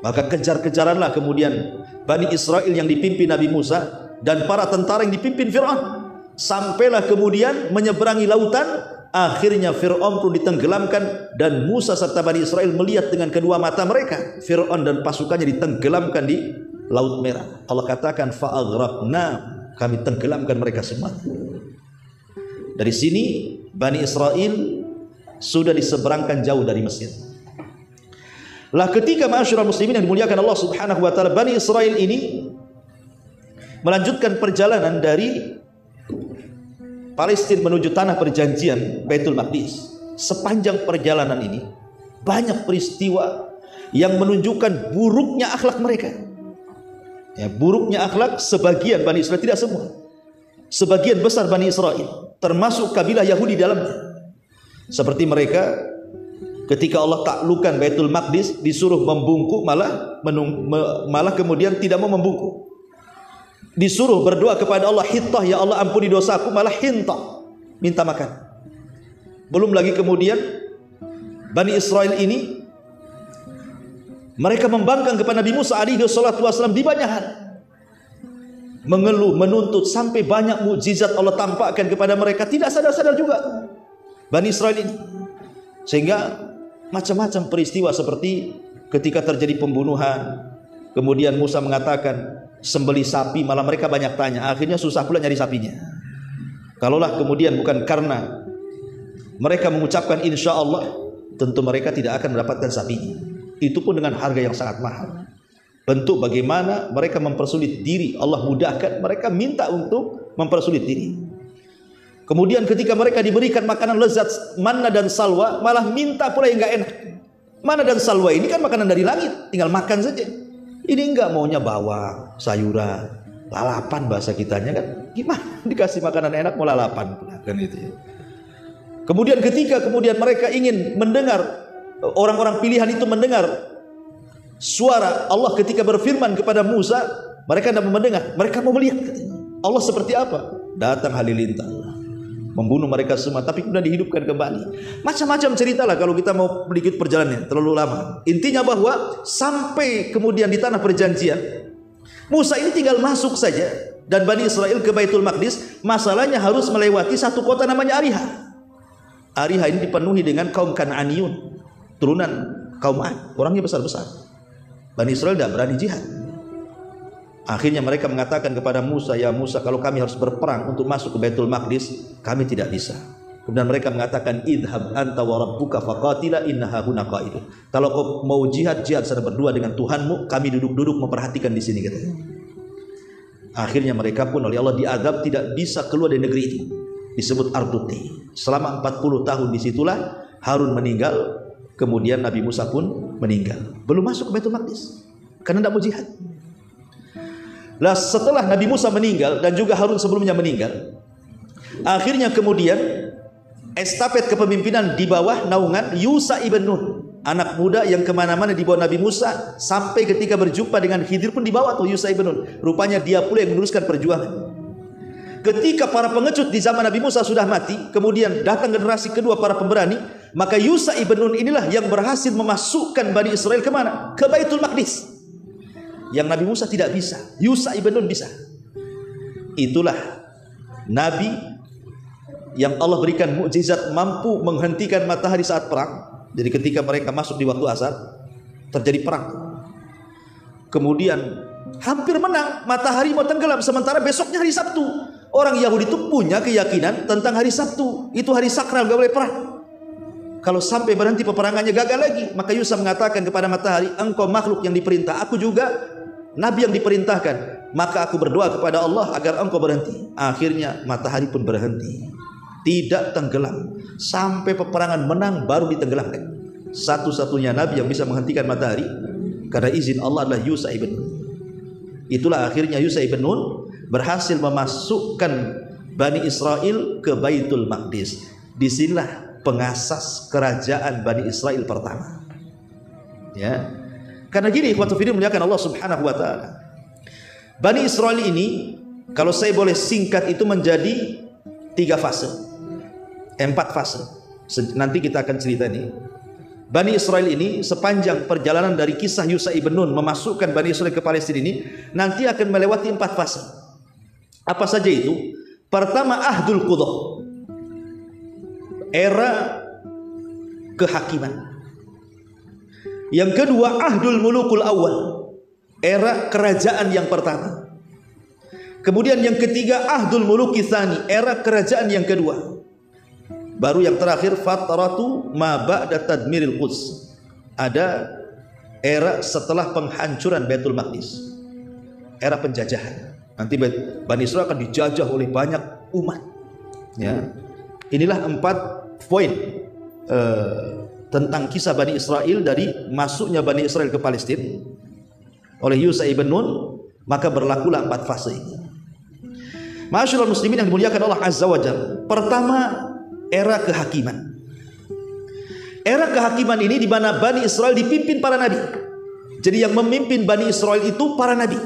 Maka kejar-kejaranlah kemudian Bani Israel yang dipimpin Nabi Musa dan para tentara yang dipimpin Fir'aun. Sampailah kemudian menyeberangi lautan. Akhirnya Fir'aun pun ditenggelamkan dan Musa serta Bani Israel melihat dengan kedua mata mereka Fir'aun dan pasukannya ditenggelamkan di Laut Merah. Allah katakan fa'aghraqna, kami tenggelamkan mereka semua. Dari sini Bani Israel sudah diseberangkan jauh dari Mesir. Lah ketika ma'asyiral muslimin yang dimuliakan Allah Subhanahu wa taala, Bani Israel ini melanjutkan perjalanan dari Palestina menuju tanah perjanjian Baitul Maqdis. Sepanjang perjalanan ini banyak peristiwa yang menunjukkan buruknya akhlak mereka. Ya, buruknya akhlak sebagian Bani Israel, tidak semua. Sebagian besar Bani Israel, termasuk kabilah Yahudi dalamnya. Seperti mereka ketika Allah taklukkan Baitul Maqdis disuruh membungkuk, malah kemudian tidak mau membungkuk. disuruh berdoa kepada Allah, hintah, ya Allah ampuni dosaku, malah hintah, minta makan. Belum lagi kemudian Bani Israel ini mereka membangkang kepada Nabi Musa alaihi salatu wasallam di banyak hal, mengeluh, menuntut, sampai banyak mukjizat Allah tampakkan kepada mereka, tidak sadar-sadar juga Bani Israel ini. Sehingga macam-macam peristiwa, seperti ketika terjadi pembunuhan, kemudian Musa mengatakan sembeli sapi, malah mereka banyak tanya, akhirnya susah pula nyari sapinya. Kalaulah kemudian bukan karena mereka mengucapkan insya Allah, tentu mereka tidak akan mendapatkan sapinya, itu pun dengan harga yang sangat mahal. Bentuk bagaimana mereka mempersulit diri, Allah mudahkan, mereka minta untuk mempersulit diri. Kemudian ketika mereka diberikan makanan lezat manna dan salwa, malah minta pula yang enggak enak. Manna dan salwa ini kan makanan dari langit, tinggal makan saja. Ini enggak, maunya bawang, sayuran, lalapan bahasa kitanya kan. Gimana dikasih makanan enak mau lalapan kan itu ya. Kemudian ketika mereka ingin mendengar, orang-orang pilihan itu mendengar suara Allah ketika berfirman kepada Musa, mereka tidak mau mendengar, mereka mau melihat Allah seperti apa. Datang halilintar, membunuh mereka semua, tapi kemudian dihidupkan kembali. Macam-macam ceritalah kalau kita mau sedikit perjalanannya, terlalu lama. Intinya bahwa sampai kemudian di tanah perjanjian, Musa ini tinggal masuk saja, dan Bani Israel ke Baitul Maqdis. Masalahnya harus melewati satu kota namanya Ariha. Ariha ini dipenuhi dengan kaum Kan'aniyun, turunan kaum Ad, orangnya besar-besar. Bani Israel tidak berani jihad. Akhirnya mereka mengatakan kepada Musa, ya Musa, kalau kami harus berperang untuk masuk ke Baitul Maqdis, kami tidak bisa. Kemudian mereka mengatakan, idhab anta wa rabbuka faqatila inna hahuna qa'idun. Kalau kau mau jihad, jihad secara berdua dengan Tuhanmu, kami duduk-duduk memperhatikan di sini, katanya. Akhirnya mereka pun oleh Allah diazab, tidak bisa keluar dari negeri itu, disebut Arduti. Selama 40 tahun disitulah Harun meninggal, kemudian Nabi Musa pun meninggal, belum masuk ke Baitul Maqdis karena tidak mau jihad. Lah setelah Nabi Musa meninggal dan juga Harun sebelumnya meninggal, akhirnya kemudian estafet kepemimpinan di bawah naungan Yusha ibn Nun, anak muda yang kemana-mana di bawah Nabi Musa, sampai ketika berjumpa dengan Khidir pun dibawa tuh Yusha ibn Nun. Rupanya dia pula yang meneruskan perjuangan. Ketika para pengecut di zaman Nabi Musa sudah mati, kemudian datang generasi kedua para pemberani, maka Yusha ibn Nun inilah yang berhasil memasukkan Bani Israel kemana? Ke Baitul Maqdis. Yang Nabi Musa tidak bisa, Yusha ibn Nun bisa. Itulah Nabi yang Allah berikan mukjizat mampu menghentikan matahari saat perang. Jadi ketika mereka masuk di waktu asar, terjadi perang. Kemudian hampir menang, matahari mau tenggelam, sementara besoknya hari Sabtu. Orang Yahudi itu punya keyakinan tentang hari Sabtu, itu hari sakral, gak boleh perang. Kalau sampai berhenti peperangannya gagal lagi, maka Yusha mengatakan kepada matahari, engkau makhluk yang diperintah, aku juga nabi yang diperintahkan, maka aku berdoa kepada Allah agar engkau berhenti. Akhirnya matahari pun berhenti, tidak tenggelam sampai peperangan menang, baru ditenggelamkan. Satu-satunya nabi yang bisa menghentikan matahari karena izin Allah adalah Yusha ibn Nun. Itulah akhirnya Yusha ibn Nun berhasil memasukkan Bani Israel ke Baitul Maqdis. Disinilah pengasas kerajaan Bani Israel pertama. Ya, karena gini, ikhwatu fiddin muliakan Allah Subhanahu wa taala. Bani Israel ini, kalau saya boleh singkat, itu menjadi 3 fase, 4 fase. Nanti kita akan cerita nih. Bani Israel ini sepanjang perjalanan dari kisah Yusha ibn Nun memasukkan Bani Israel ke Palestina ini, nanti akan melewati 4 fase. Apa saja itu? Pertama, Ahdul Qudah, era kehakiman. Yang kedua, Ahdul Mulukul Awal, era kerajaan yang pertama. Kemudian yang ketiga, Ahdul Muluki Tsani, era kerajaan yang kedua. Baru yang terakhir, Fatratu ma ba'da tadmiril Quds, ada era setelah penghancuran Baitul Maqdis, era penjajahan. Nanti Bani Israel akan dijajah oleh banyak umat. Ya, inilah 4 poin tentang kisah Bani Israel dari masuknya Bani Israel ke Palestina oleh Yusha ibn Nun. Maka berlakulah 4 fase ini. Ma'asyiral muslimin yang dimuliakan Allah Azza wa Jalla. Pertama, era kehakiman. Era kehakiman ini di mana Bani Israel dipimpin para nabi. Jadi yang memimpin Bani Israel itu para nabi.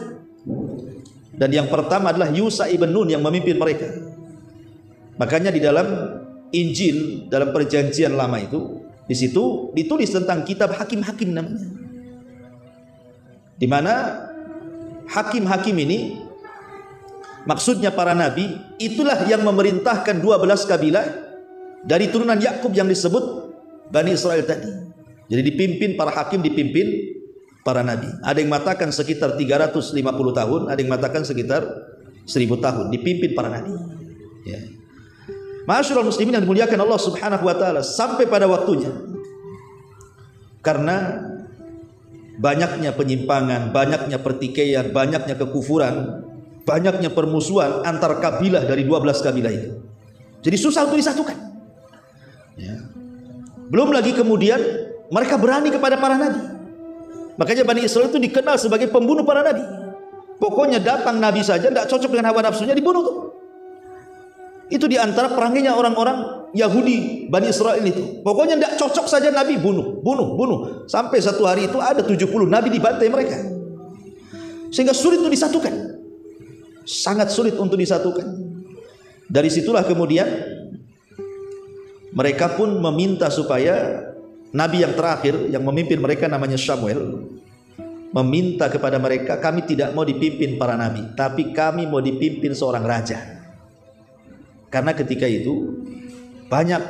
Dan yang pertama adalah Yusha ibn Nun yang memimpin mereka. Makanya di dalam Injil, dalam perjanjian lama itu, di situ ditulis tentang kitab hakim-hakim namanya. Di mana hakim-hakim ini maksudnya para nabi, itulah yang memerintahkan 12 kabilah dari turunan Yakub yang disebut Bani Israel tadi. Jadi dipimpin para hakim, dipimpin para nabi. Ada yang mengatakan sekitar 350 tahun, ada yang mengatakan sekitar 1000 tahun dipimpin para nabi. Ya. Ma'asyiral muslimin yang dimuliakan Allah Subhanahu wa taala, sampai pada waktunya, karena banyaknya penyimpangan, banyaknya pertikaian, banyaknya kekufuran, banyaknya permusuhan antar kabilah dari 12 kabilah itu. Jadi susah untuk disatukan. Ya. Belum lagi kemudian mereka berani kepada para nabi. Makanya Bani Israel itu dikenal sebagai pembunuh para nabi. Pokoknya datang nabi saja tidak cocok dengan hawa nafsunya, dibunuh tuh. Itu diantara perangainya orang-orang Yahudi Bani Israel itu. Pokoknya tidak cocok saja nabi, bunuh. Sampai satu hari itu ada 70 nabi dibantai mereka. Sehingga sulit untuk disatukan. Sangat sulit untuk disatukan. Dari situlah kemudian mereka pun meminta supaya nabi yang terakhir yang memimpin mereka namanya Samuel meminta kepada mereka, kami tidak mau dipimpin para nabi, tapi kami mau dipimpin seorang raja. Karena ketika itu banyak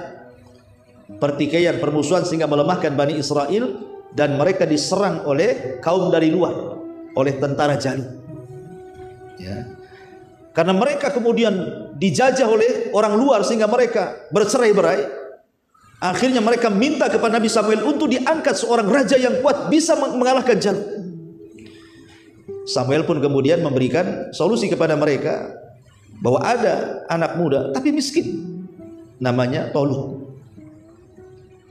pertikaian, permusuhan sehingga melemahkan Bani Israel dan mereka diserang oleh kaum dari luar, oleh tentara Jalut. Ya. Karena mereka kemudian dijajah oleh orang luar sehingga mereka bercerai-berai. Akhirnya mereka minta kepada Nabi Samuel untuk diangkat seorang raja yang kuat bisa mengalahkan Jalut. Samuel pun kemudian memberikan solusi kepada mereka bahwa ada anak muda tapi miskin namanya Tolut.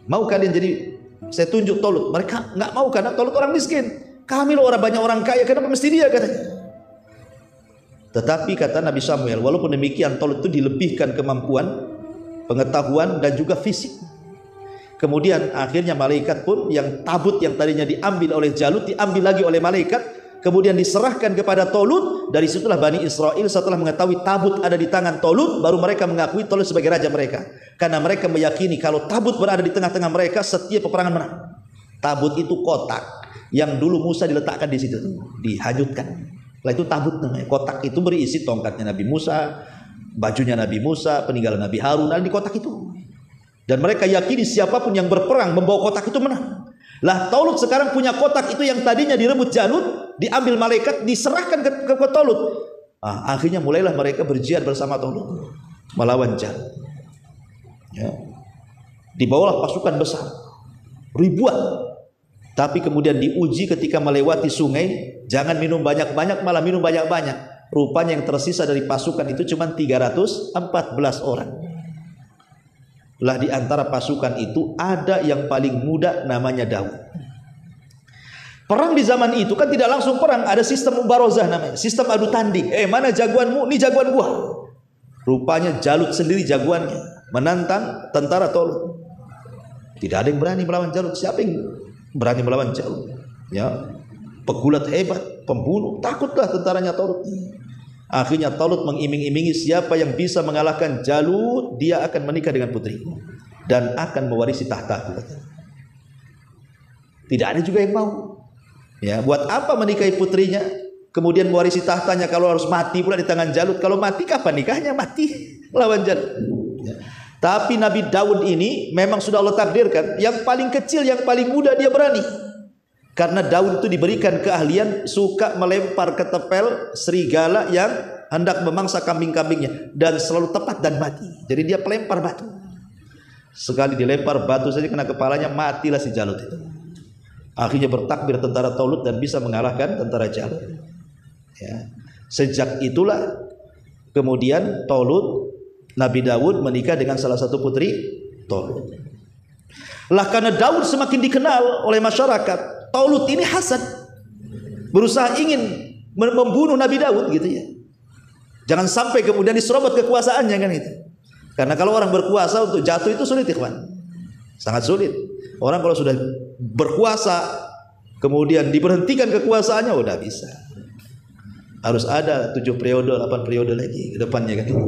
Mau kalian jadi saya tunjuk Tolut? Mereka nggak mau karena Tolut orang miskin. Kami loh orang banyak orang kaya, kenapa mesti dia katanya. Tetapi kata Nabi Samuel, walaupun demikian Tolut itu dilebihkan kemampuan, pengetahuan dan juga fisik. Kemudian akhirnya malaikat pun yang tabut yang tadinya diambil oleh Jalut diambil lagi oleh malaikat, kemudian diserahkan kepada Tolut. Dari situlah Bani Israel setelah mengetahui tabut ada di tangan Tolut, baru mereka mengakui Tolut sebagai raja mereka. Karena mereka meyakini kalau tabut berada di tengah-tengah mereka, setiap peperangan menang. Tabut itu kotak yang dulu Musa diletakkan di situ, dihanyutkan. Lah itu tabut namanya. Kotak itu berisi tongkatnya Nabi Musa, bajunya Nabi Musa, peninggalan Nabi Harun ada di kotak itu. Dan mereka yakini siapapun yang berperang membawa kotak itu menang. Lah Tolut sekarang punya kotak itu yang tadinya direbut Jalut, diambil malaikat, diserahkan ke Tolut. Akhirnya mulailah mereka berjihad bersama Tolut melawan Jalut. Ya. Dibawalah pasukan besar, ribuan. Tapi kemudian diuji ketika melewati sungai, jangan minum banyak-banyak, malah minum banyak-banyak. Rupanya yang tersisa dari pasukan itu cuma 314 orang. Lah di antara pasukan itu ada yang paling muda namanya Daud. Perang di zaman itu kan tidak langsung perang, ada sistem mubarozah namanya, sistem adu tanding. Mana jagoanmu? Ini jagoan gua. Rupanya Jalut sendiri jagoannya menantang tentara Tolut. Tidak ada yang berani melawan Jalut. Siapa yang berani melawan Jalut? Ya, pegulat hebat, pembunuh, takutlah tentaranya Tolut. Akhirnya Tolut mengiming-imingi siapa yang bisa mengalahkan Jalut, dia akan menikah dengan putriku dan akan mewarisi tahtaku. Tidak ada juga yang mau. Ya, buat apa menikahi putrinya, kemudian mewarisi tahtanya kalau harus mati pula di tangan Jalut? Kalau mati kapan nikahnya? Mati lawan Jalut. Ya. Tapi Nabi Daud ini memang sudah Allah takdirkan, yang paling kecil, yang paling muda dia berani. Karena Daud itu diberikan keahlian suka melempar ketepel serigala yang hendak memangsa kambing-kambingnya dan selalu tepat dan mati. Jadi dia pelempar batu. Sekali dilempar batu saja kena kepalanya, matilah si Jalut itu. Akhirnya bertakbir tentara Tolut dan bisa mengalahkan tentara Jalut. Ya. Sejak itulah kemudian Tolut, Nabi Daud menikah dengan salah satu putri Tolut. Lah karena Daud semakin dikenal oleh masyarakat, Tolut ini hasad, berusaha ingin membunuh Nabi Daud gitu ya. Jangan sampai kemudian diserobot kekuasaannya kan itu. Karena kalau orang berkuasa untuk jatuh itu sulit ikhwan. Sangat sulit. Orang kalau sudah berkuasa kemudian diberhentikan kekuasaannya udah bisa. Harus ada 7 periode, 8 periode lagi ke depannya kan itu.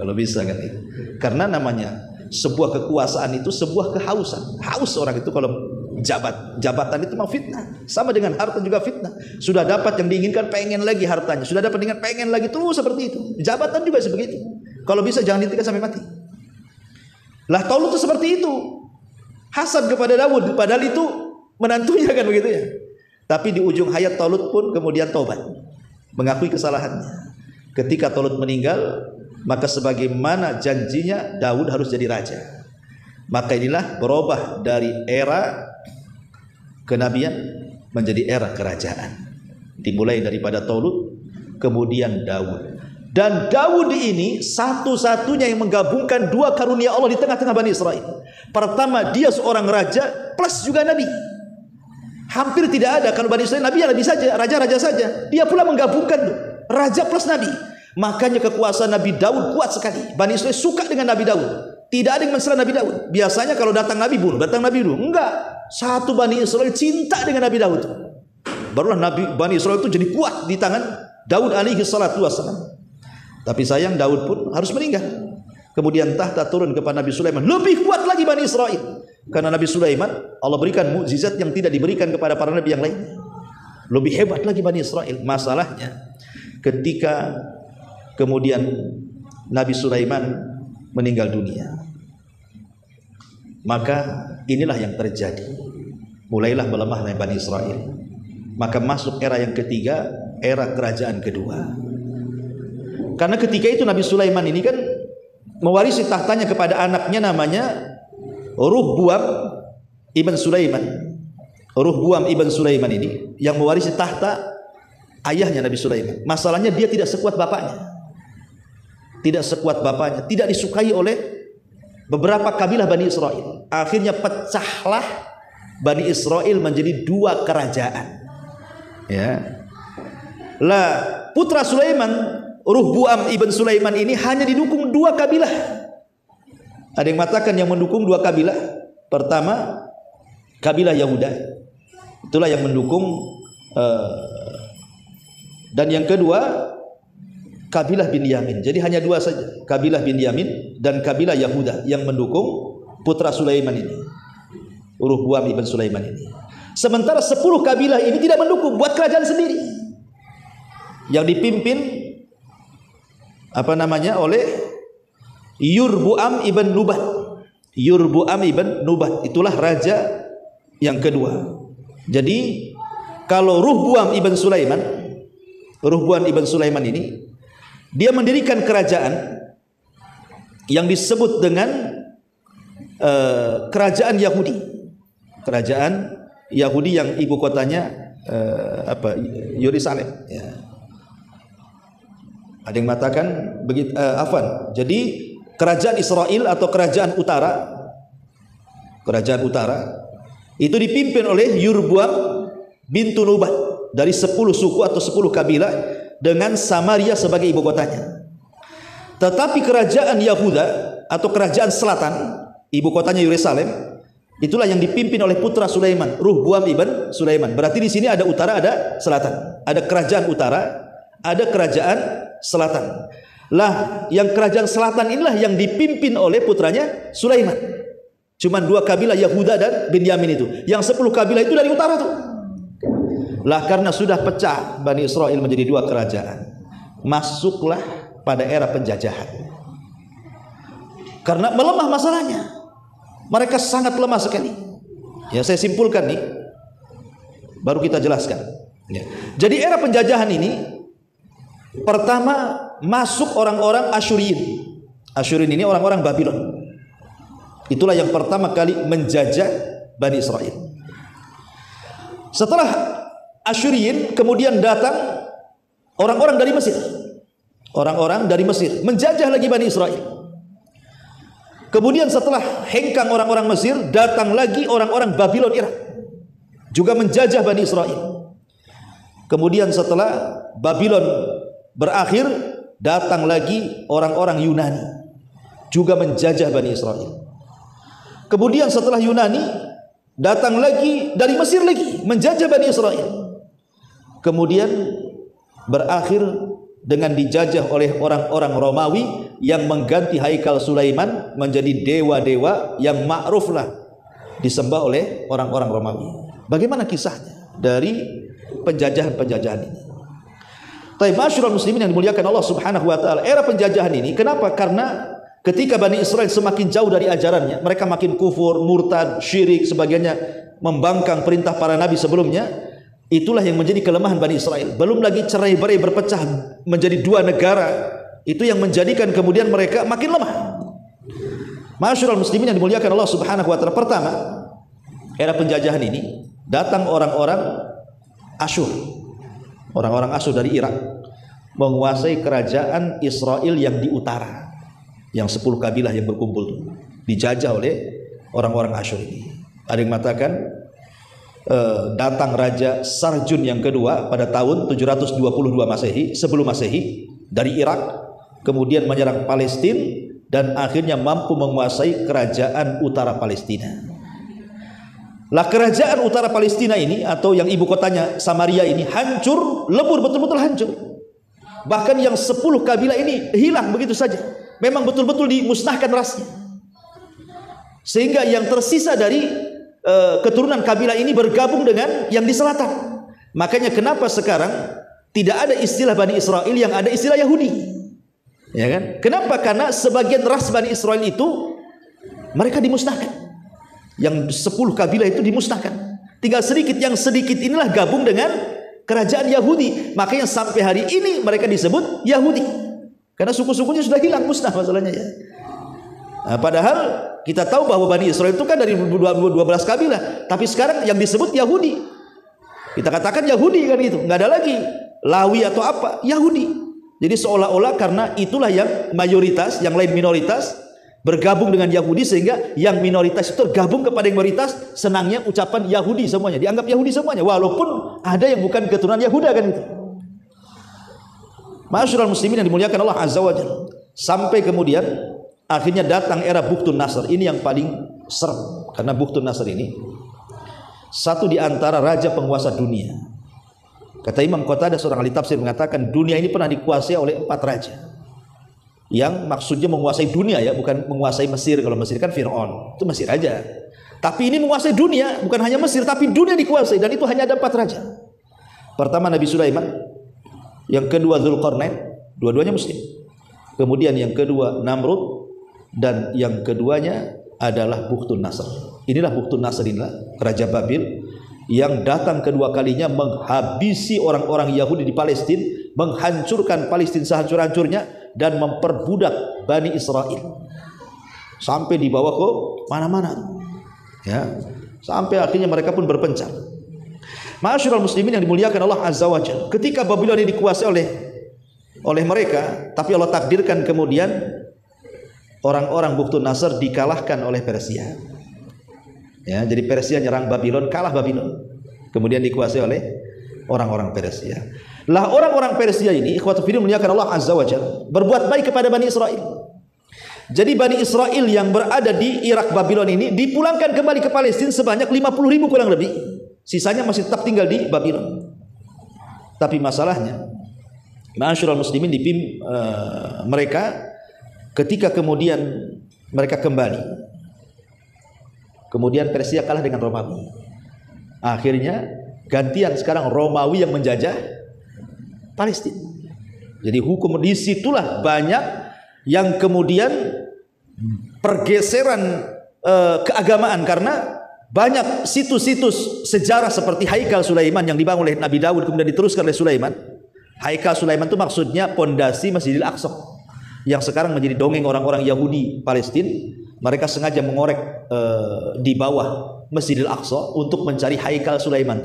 Kalau bisa kan itu. Karena namanya sebuah kekuasaan itu sebuah kehausan. Haus orang itu kalau jabatan itu mau fitnah. Sama dengan harta juga fitnah. Sudah dapat yang diinginkan, pengen lagi hartanya. Sudah dapat dengan pengen lagi, terus seperti itu. Jabatan juga seperti itu. Kalau bisa jangan dihentikan sampai mati. Lah Talut itu seperti itu. Hasad kepada Daud, padahal itu menantunya kan begitu ya. Tapi di ujung hayat Talut pun kemudian taubat, mengakui kesalahannya. Ketika Talut meninggal, maka sebagaimana janjinya Daud harus jadi raja. Maka inilah berubah dari era kenabian menjadi era kerajaan. Dimulai daripada Talut, kemudian Daud. Dan Daud ini satu-satunya yang menggabungkan 2 karunia Allah di tengah-tengah Bani Israel. Pertama, dia seorang raja plus juga nabi. Hampir tidak ada kalau Bani Israel nabi ya nabi saja, raja-raja saja. Dia pula menggabungkan tuh, raja plus nabi. Makanya kekuasaan Nabi Daud kuat sekali. Bani Israel suka dengan Nabi Daud. Tidak ada yang mencela Nabi Daud. Biasanya kalau datang Nabi bunuh, datang Nabi bunuh. Enggak. Satu Bani Israel cinta dengan Nabi Daud. Barulah Bani Israel itu jadi kuat di tangan Daud alaihi salatu wassalam. Tapi sayang Daud pun harus meninggal. Kemudian tahta turun kepada Nabi Sulaiman. Lebih kuat lagi Bani Israel. Karena Nabi Sulaiman Allah berikan mukjizat yang tidak diberikan kepada para nabi yang lain. Lebih hebat lagi Bani Israel. Masalahnya ketika kemudian Nabi Sulaiman meninggal dunia, maka inilah yang terjadi. Mulailah melemah Bani Israel. Maka masuk era yang ketiga, era kerajaan kedua. Karena ketika itu Nabi Sulaiman ini kan mewarisi tahtanya kepada anaknya namanya Ruhbuam ibn Sulaiman. Ruhbuam ibn Sulaiman ini yang mewarisi tahta ayahnya Nabi Sulaiman. Masalahnya dia tidak sekuat bapaknya. Tidak sekuat bapaknya, tidak disukai oleh beberapa kabilah Bani Israel. Akhirnya pecahlah Bani Israel menjadi 2 kerajaan. Ya. Lah putra Sulaiman, Ruhbuam ibn Sulaiman ini hanya didukung 2 kabilah. Ada yang mengatakan yang mendukung 2 kabilah. Pertama, kabilah Yahuda. Itulah yang mendukung. Dan yang kedua, kabilah Binyamin. Jadi hanya 2 saja, kabilah Binyamin dan kabilah Yahuda yang mendukung putra Sulaiman ini, Ruhbuam ibn Sulaiman ini. Sementara 10 kabilah ini tidak mendukung, buat kerajaan sendiri yang dipimpin oleh Yurbuam ibn Nubat. Yurbuam ibn Nubat itulah raja yang kedua. Jadi kalau Ruhbuam ibn Sulaiman ini dia mendirikan kerajaan yang disebut dengan kerajaan Yahudi. Kerajaan Yahudi yang ibu kotanya Yerusalem. Ya. Ada yang mengatakan begitu. Jadi kerajaan Israel atau kerajaan utara itu dipimpin oleh Yurbuam bintu Nubat dari 10 suku atau 10 kabilah dengan Samaria sebagai ibu kotanya. Tetapi kerajaan Yahuda atau kerajaan selatan, ibu kotanya Yerusalem, itulah yang dipimpin oleh putra Sulaiman, Ruhbuam ibn Sulaiman. Berarti di sini ada utara, ada selatan. Ada kerajaan utara, ada kerajaan selatan. Lah, yang kerajaan selatan inilah yang dipimpin oleh putranya Sulaiman. Cuman 2 kabilah Yahuda dan Binyamin itu. Yang 10 kabilah itu dari utara tuh. Lah karena sudah pecah Bani Israel menjadi 2 kerajaan, masuklah pada era penjajahan. Karena melemah masalahnya, mereka sangat lemah sekali. Ya, saya simpulkan nih, baru kita jelaskan. Ya. Jadi era penjajahan ini pertama masuk orang-orang Asyuriyin. Asyuriyin ini orang-orang Babylon. Itulah yang pertama kali menjajah Bani Israel. Setelah Asyuriyin kemudian datang orang-orang dari Mesir. Orang-orang dari Mesir menjajah lagi Bani Israel. Kemudian setelah hengkang orang-orang Mesir, datang lagi orang-orang Babylon Irak, juga menjajah Bani Israel. Kemudian setelah Babylon berakhir, datang lagi orang-orang Yunani, juga menjajah Bani Israel. Kemudian setelah Yunani, datang lagi dari Mesir lagi, menjajah Bani Israel. Kemudian berakhir dengan dijajah oleh orang-orang Romawi yang mengganti haikal Sulaiman menjadi dewa-dewa yang ma'ruflah disembah oleh orang-orang Romawi. Bagaimana kisahnya dari penjajahan-penjajahan ini? Tapi masyarul muslimin yang dimuliakan Allah Subhanahu wa taala, era penjajahan ini kenapa? Karena ketika Bani Israel semakin jauh dari ajarannya, mereka makin kufur, murtad, syirik, sebagiannya membangkang perintah para nabi sebelumnya. Itulah yang menjadi kelemahan Bani Israel. Belum lagi cerai-berai berpecah menjadi dua negara. Itu yang menjadikan kemudian mereka makin lemah. Masyarul muslimin yang dimuliakan Allah Subhanahu wa taala, pertama, era penjajahan ini datang orang-orang Asyur. Orang-orang Asyur dari Irak menguasai kerajaan Israel yang di utara. Yang 10 kabilah yang berkumpul itu dijajah oleh orang-orang Asyur ini. Ada yang mengatakan datang Raja Sarjun yang kedua pada tahun 722 Masehi, sebelum Masehi, dari Irak, kemudian menyerang Palestina dan akhirnya mampu menguasai kerajaan utara Palestina. Lah kerajaan utara Palestina ini atau yang ibu kotanya Samaria ini hancur, lebur, betul-betul hancur. Bahkan yang 10 kabilah ini hilang begitu saja. Memang betul-betul dimusnahkan rasnya. Sehingga yang tersisa dari keturunan kabilah ini bergabung dengan yang di selatan. Makanya kenapa sekarang tidak ada istilah Bani Israel, yang ada istilah Yahudi, ya kan? Kenapa? Karena sebagian ras Bani Israel itu mereka dimusnahkan. Yang 10 kabilah itu dimusnahkan. Tinggal sedikit, yang sedikit inilah gabung dengan kerajaan Yahudi. Makanya sampai hari ini mereka disebut Yahudi. Karena suku-sukunya sudah hilang, musnah masalahnya ya. Nah, padahal kita tahu bahwa Bani Israel itu kan dari 12 kabilah, tapi sekarang yang disebut Yahudi. Kita katakan Yahudi kan itu, nggak ada lagi Lawi atau apa, Yahudi. Jadi seolah-olah karena itulah yang mayoritas, yang lain minoritas, bergabung dengan Yahudi sehingga yang minoritas itu tergabung kepada yang mayoritas. Senangnya ucapan Yahudi semuanya, dianggap Yahudi semuanya, walaupun ada yang bukan keturunan Yahuda kan itu. Masyarul muslimin yang dimuliakan Allah Azza wa Jalla. Sampai kemudian akhirnya datang era Bukhtun Nasr. Ini yang paling serem, karena Bukhtun Nasr ini satu di antara raja penguasa dunia. Kata Imam Qatadah, seorang ahli tafsir, mengatakan dunia ini pernah dikuasai oleh 4 raja. Yang maksudnya menguasai dunia ya, bukan menguasai Mesir. Kalau Mesir kan Fir'aun, itu Mesir aja. Tapi ini menguasai dunia, bukan hanya Mesir, tapi dunia dikuasai, dan itu hanya ada 4 raja. Pertama Nabi Sulaiman, yang kedua Dzulqarnain, dua-duanya muslim. Kemudian yang kedua Namrud, dan yang keduanya adalah Bukhtun Nasr. Inilah Bukhtun Nasr, inilah Raja Babil yang datang kedua kalinya menghabisi orang-orang Yahudi di Palestina, menghancurkan Palestina sehancur-hancurnya dan memperbudak Bani Israel sampai dibawa ke mana-mana ya, sampai akhirnya mereka pun berpencar. Ma'asyiral muslimin yang dimuliakan Allah Azza wa Jalla, ketika Babylon ini dikuasai oleh mereka, tapi Allah takdirkan kemudian orang-orang Bukhtun Nasr dikalahkan oleh Persia. Ya, jadi Persia nyerang Babylon, kalah Babylon. Kemudian dikuasai oleh orang-orang Persia. Lah orang-orang Persia ini, ikhwatu fillah muliakan Allah Azza wa Jalla, berbuat baik kepada Bani Israel. Jadi Bani Israel yang berada di Irak Babylon ini dipulangkan kembali ke Palestina sebanyak 50.000 kurang lebih. Sisanya masih tetap tinggal di Babylon. Tapi masalahnya, ma'asyiral muslimin, mereka ketika kemudian mereka kembali, kemudian Persia kalah dengan Romawi. Akhirnya gantian sekarang Romawi yang menjajah Palestina. Jadi hukum disitulah banyak yang kemudian pergeseran keagamaan, karena banyak situs-situs sejarah seperti Haikal Sulaiman yang dibangun oleh Nabi Daud kemudian diteruskan oleh Sulaiman. Haikal Sulaiman itu maksudnya pondasi Masjidil Aqsa yang sekarang menjadi dongeng orang-orang Yahudi Palestina. Mereka sengaja mengorek di bawah Masjidil Aqsa untuk mencari Haikal Sulaiman.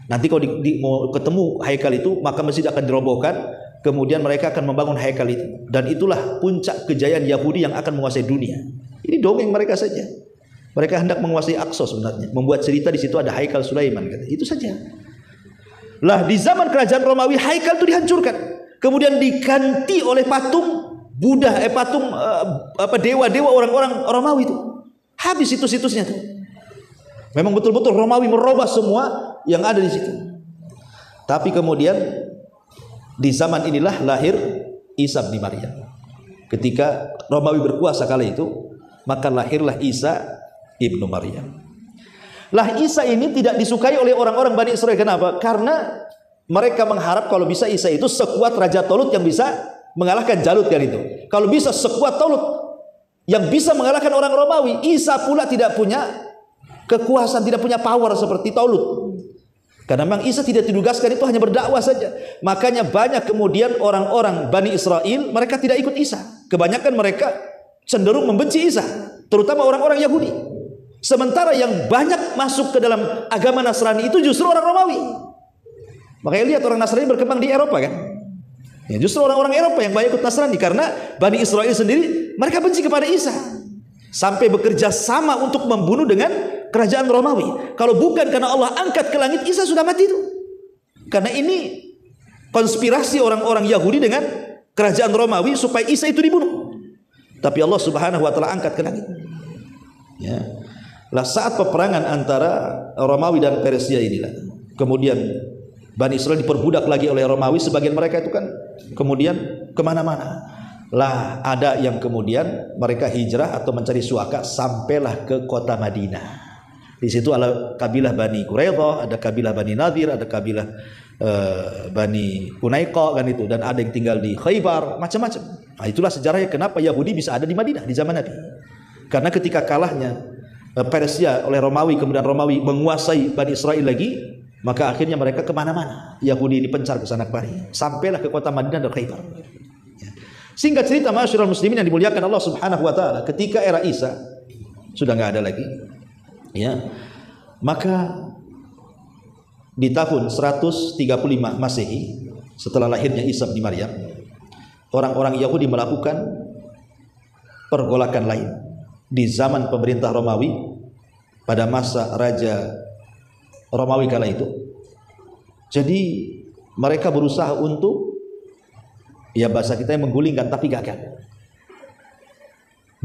Nanti kalau mau ketemu Haikal itu, maka masjid akan dirobohkan, kemudian mereka akan membangun Haikal itu, dan itulah puncak kejayaan Yahudi yang akan menguasai dunia. Ini dongeng mereka saja. Mereka hendak menguasai Aqsa sebenarnya, membuat cerita di situ ada Haikal Sulaiman, itu saja. Lah di zaman kerajaan Romawi, Haikal itu dihancurkan, kemudian diganti oleh patung Buddha, patung dewa-dewa orang-orang Romawi itu. Habis situs-situsnya tuh. Memang betul-betul Romawi merubah semua yang ada di situ. Tapi kemudian Di zaman inilah lahir Isa bin Maryam. Ketika Romawi berkuasa kala itu, maka lahirlah Isa ibnu Maryam. Lah Isa ini tidak disukai oleh orang-orang Bani Israel. Kenapa? Karena mereka mengharap kalau bisa Isa itu sekuat Raja Tolut yang bisa mengalahkan Jalut kan itu. Kalau bisa sekuat Tolut yang bisa mengalahkan orang Romawi, Isa pula tidak punya kekuasaan, tidak punya power seperti Tolut. Karena memang Isa tidak ditugaskan itu hanya berdakwah saja. Makanya banyak kemudian orang-orang Bani Israel mereka tidak ikut Isa. Kebanyakan mereka cenderung membenci Isa, terutama orang-orang Yahudi. Sementara yang banyak masuk ke dalam agama Nasrani itu justru orang Romawi. Makanya lihat orang Nasrani berkembang di Eropa kan. Ya, justru orang-orang Eropa yang banyak ikut Nasrani karena Bani Israel sendiri mereka benci kepada Isa. Sampai bekerja sama untuk membunuh dengan kerajaan Romawi. Kalau bukan karena Allah angkat ke langit, Isa sudah mati itu. Karena ini konspirasi orang-orang Yahudi dengan kerajaan Romawi supaya Isa itu dibunuh. Tapi Allah Subhanahu wa taala angkat ke langit. Ya. Lah saat peperangan antara Romawi dan Persia inilah, kemudian Bani Israel diperbudak lagi oleh Romawi. Sebagian mereka itu kan kemudian kemana-mana. Lah ada yang kemudian mereka hijrah atau mencari suaka sampailah ke kota Madinah. Di situ ada kabilah Bani Quraidah, ada kabilah Bani Nadir, ada kabilah Bani Qunaiqa kan itu, dan ada yang tinggal di Khaybar, macam-macam. Nah, itulah sejarahnya kenapa Yahudi bisa ada di Madinah di zaman Nabi. Karena ketika kalahnya Persia oleh Romawi, kemudian Romawi menguasai Bani Israel lagi, maka akhirnya mereka kemana-mana. Yahudi dipencar ke sana kemari, sampailah ke kota Madinah dan Khaybar. Singkat cerita, ma'asyiral muslimin yang dimuliakan Allah Subhanahu wa taala, ketika era Isa sudah enggak ada lagi. Ya. Maka di tahun 135 Masehi, setelah lahirnya Isa bin Maryam, orang-orang Yahudi melakukan pergolakan lain di zaman pemerintah Romawi pada masa Raja Romawi kala itu. Jadi mereka berusaha untuk, ya bahasa kita yang menggulingkan, tapi gagal.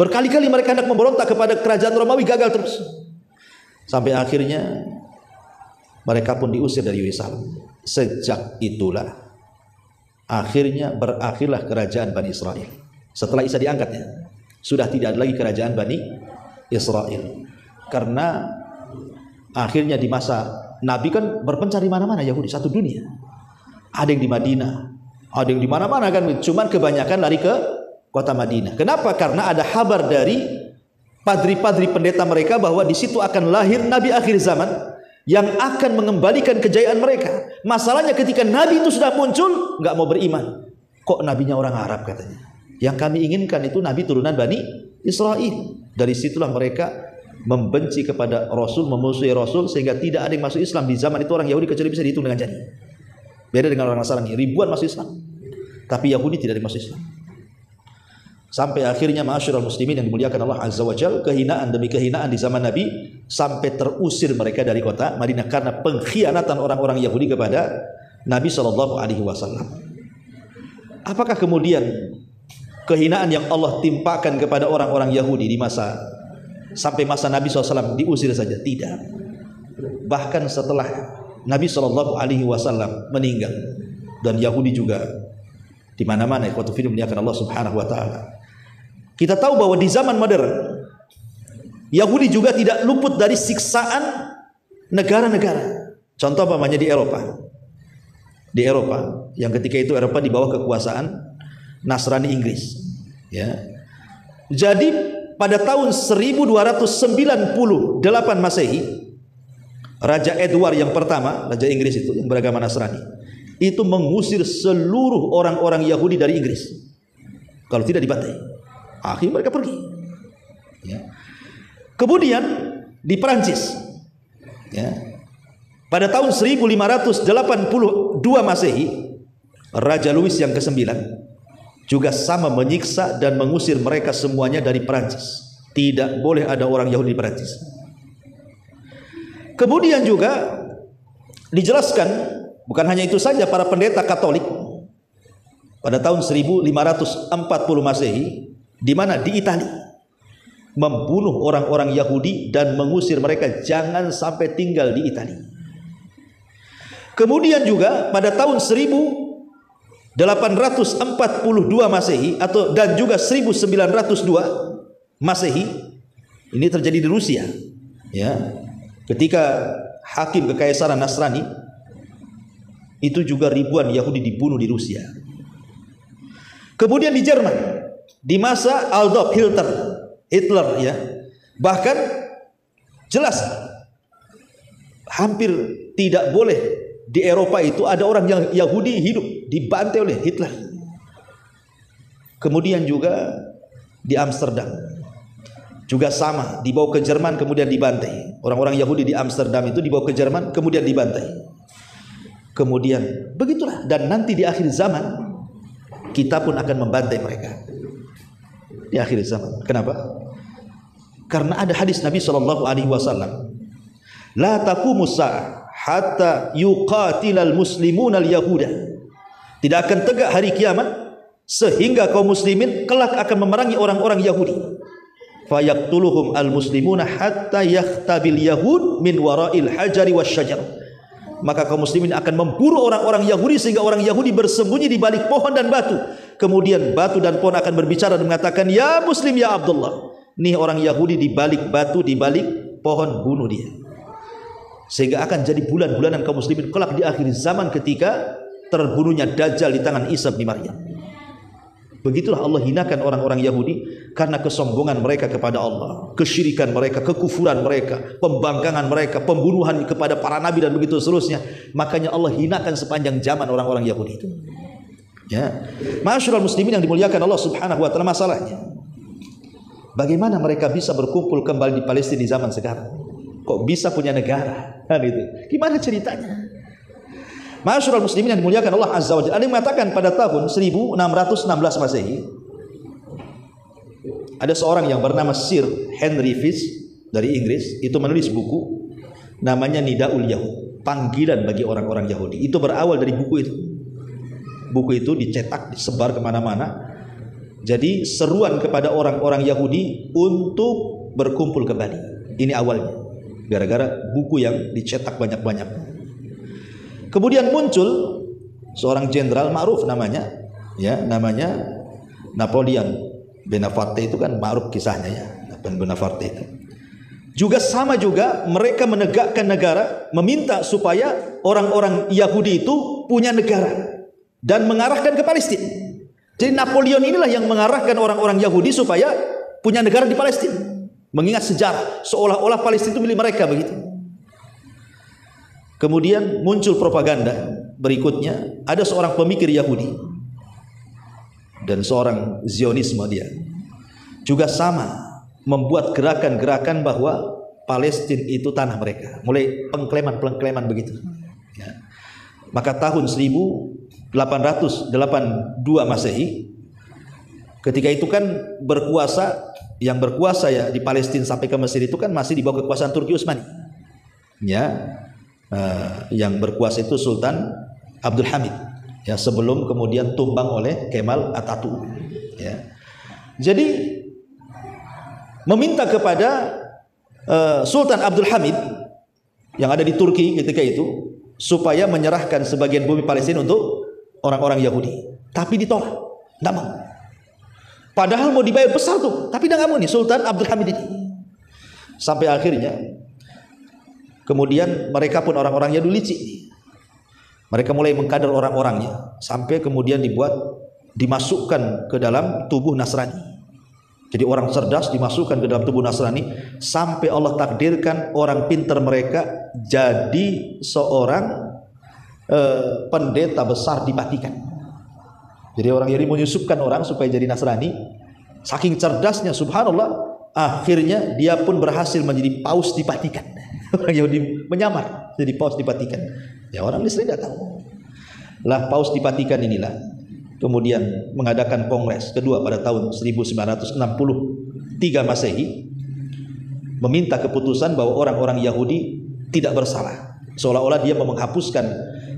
Berkali-kali mereka hendak memberontak kepada kerajaan Romawi, gagal terus. Sampai akhirnya mereka pun diusir dari Yerusalem. Sejak itulah akhirnya berakhirlah kerajaan Bani Israel. Setelah Isa diangkatnya, sudah tidak ada lagi kerajaan Bani Israel. Karena akhirnya di masa Nabi kan berpencar di mana-mana Yahudi, satu dunia. Ada yang di Madinah, ada yang di mana-mana kan, cuman kebanyakan lari ke kota Madinah. Kenapa? Karena ada kabar dari padri-padri pendeta mereka bahwa di situ akan lahir Nabi akhir zaman yang akan mengembalikan kejayaan mereka. Masalahnya ketika Nabi itu sudah muncul, nggak mau beriman. Kok nabinya orang Arab katanya? Yang kami inginkan itu Nabi turunan Bani Israel. Dari situlah mereka membenci kepada Rasul, memusuhi Rasul, sehingga tidak ada yang masuk Islam di zaman itu. Orang Yahudi kecuali bisa dihitung dengan jari. Beda dengan orang Nasrani, ribuan masuk Islam, tapi Yahudi tidak masuk Islam. Sampai akhirnya ma'asyiral muslimin yang dimuliakan Allah Azza wa Jalla, kehinaan demi kehinaan di zaman Nabi, sampai terusir mereka dari kota Madinah karena pengkhianatan orang-orang Yahudi kepada Nabi sallallahu alaihi wasallam. Apakah kemudian kehinaan yang Allah timpakan kepada orang-orang Yahudi di masa sampai masa Nabi SAW diusir saja? Tidak. Bahkan setelah Nabi sallallahu alaihi wasallam meninggal, dan Yahudi juga di mana-mana, ikhwatu fillah dimuliakan Allah Subhanahu wa taala. Kita tahu bahwa di zaman modern Yahudi juga tidak luput dari siksaan negara-negara. Contoh umpamanya di Eropa. Di Eropa, yang ketika itu Eropa di bawah kekuasaan Nasrani Inggris. Ya. Jadi pada tahun 1298 Masehi, Raja Edward yang pertama, Raja Inggris itu yang beragama Nasrani, itu mengusir seluruh orang-orang Yahudi dari Inggris. Kalau tidak dibantai. Akhirnya mereka pergi. Ya. Kemudian di Perancis, ya, pada tahun 1582 Masehi, Raja Louis yang ke-9 juga sama menyiksa dan mengusir mereka semuanya dari Perancis. Tidak boleh ada orang Yahudi di Perancis. Kemudian juga dijelaskan, bukan hanya itu saja, para pendeta Katolik pada tahun 1540 Masehi, di mana di Italia membunuh orang-orang Yahudi dan mengusir mereka jangan sampai tinggal di Italia. Kemudian juga pada tahun 1592 842 Masehi dan juga 1902 Masehi, ini terjadi di Rusia, ya. Ketika hakim kekaisaran Nasrani, itu juga ribuan Yahudi dibunuh di Rusia. Kemudian di Jerman, di masa Adolf Hitler, ya, bahkan jelas hampir tidak boleh di Eropa itu ada orang yang Yahudi hidup, dibantai oleh Hitler. Kemudian juga di Amsterdam juga sama, dibawa ke Jerman kemudian dibantai. Orang-orang Yahudi di Amsterdam itu dibawa ke Jerman kemudian dibantai. Kemudian begitulah, dan nanti di akhir zaman kita pun akan membantai mereka. Di akhir zaman. Kenapa? Karena ada hadis Nabi SAW, la taqumus sa'ah hatta yuqatilal muslimun al yahuda. Tidak akan tegak hari kiamat sehingga kaum muslimin kelak akan memerangi orang-orang Yahudi. Fayaqtuluhum al muslimuna hatta yakhtabil yahud min wara'il hajari wasyajar. Maka kaum muslimin akan memburu orang-orang Yahudi sehingga orang Yahudi bersembunyi di balik pohon dan batu. Kemudian batu dan pohon akan berbicara dan mengatakan, "Ya Muslim, ya Abdullah." Nih orang Yahudi di balik batu, di balik pohon, bunuh dia. Sehingga akan jadi bulan-bulanan kaum muslimin kelak di akhir zaman ketika terbunuhnya Dajjal di tangan Isa bin Maryam. Begitulah Allah hinakan orang-orang Yahudi karena kesombongan mereka kepada Allah, kesyirikan mereka, kekufuran mereka, pembangkangan mereka, pembunuhan kepada para nabi dan begitu seterusnya. Makanya Allah hinakan sepanjang zaman orang-orang Yahudi itu. Ya, ma'asyiral muslimin yang dimuliakan Allah Subhanahu wa taala, masalahnya bagaimana mereka bisa berkumpul kembali di Palestina di zaman sekarang? Kok bisa punya negara? Kan itu. Gimana ceritanya? Ma'asyiral muslimin yang dimuliakan Allah Azza wa Jalla, ada yang mengatakan pada tahun 1616 Masehi ada seorang yang bernama Sir Henry Fish dari Inggris, itu menulis buku namanya Nidaul Yahud, panggilan bagi orang-orang Yahudi. Itu berawal dari buku itu. Buku itu dicetak, disebar kemana-mana. Jadi seruan kepada orang-orang Yahudi untuk berkumpul kembali. Ini awalnya, gara-gara buku yang dicetak banyak-banyak. Kemudian muncul seorang jenderal ma'ruf namanya, ya, namanya Napoleon Bonaparte, itu kan ma'ruf kisahnya, ya, Napoleon Bonaparte itu. Juga sama juga mereka menegakkan negara, meminta supaya orang-orang Yahudi itu punya negara dan mengarahkan ke Palestina. Jadi Napoleon inilah yang mengarahkan orang-orang Yahudi supaya punya negara di Palestina. Mengingat sejarah, seolah-olah Palestina itu milik mereka begitu. Kemudian muncul propaganda berikutnya, ada seorang pemikir Yahudi dan seorang Zionisme, dia juga sama membuat gerakan-gerakan bahwa Palestina itu tanah mereka, mulai pengklaiman begitu, ya. Maka tahun 1882 Masehi, ketika itu kan yang berkuasa ya di Palestina sampai ke Mesir itu kan masih di bawah kekuasaan Turki Utsmani, ya. Yang berkuasa itu Sultan Abdul Hamid, ya, sebelum kemudian tumbang oleh Kemal Atatürk, ya. Jadi meminta kepada Sultan Abdul Hamid yang ada di Turki ketika itu supaya menyerahkan sebagian bumi Palestina untuk orang-orang Yahudi, tapi ditolak, nggak mau. Padahal mau dibayar besar tuh, tapi nggak mau nih Sultan Abdul Hamid ini. Sampai akhirnya kemudian mereka pun orang-orangnya dulu licik. Mereka mulai mengkader orang-orangnya sampai kemudian dimasukkan ke dalam tubuh Nasrani. Jadi orang cerdas dimasukkan ke dalam tubuh Nasrani sampai Allah takdirkan orang pintar mereka jadi seorang pendeta besar di Vatikan. Jadi orang Yahudi menyusupkan orang supaya jadi Nasrani. Saking cerdasnya, subhanallah, akhirnya dia pun berhasil menjadi paus di Vatikan. Orang Yahudi menyamar jadi paus di Vatikan. Ya, orang Islam tidak tahu. Lah paus di Vatikan inilah kemudian mengadakan kongres kedua pada tahun 1963 Masehi, meminta keputusan bahwa orang-orang Yahudi tidak bersalah. Seolah-olah dia mau menghapuskan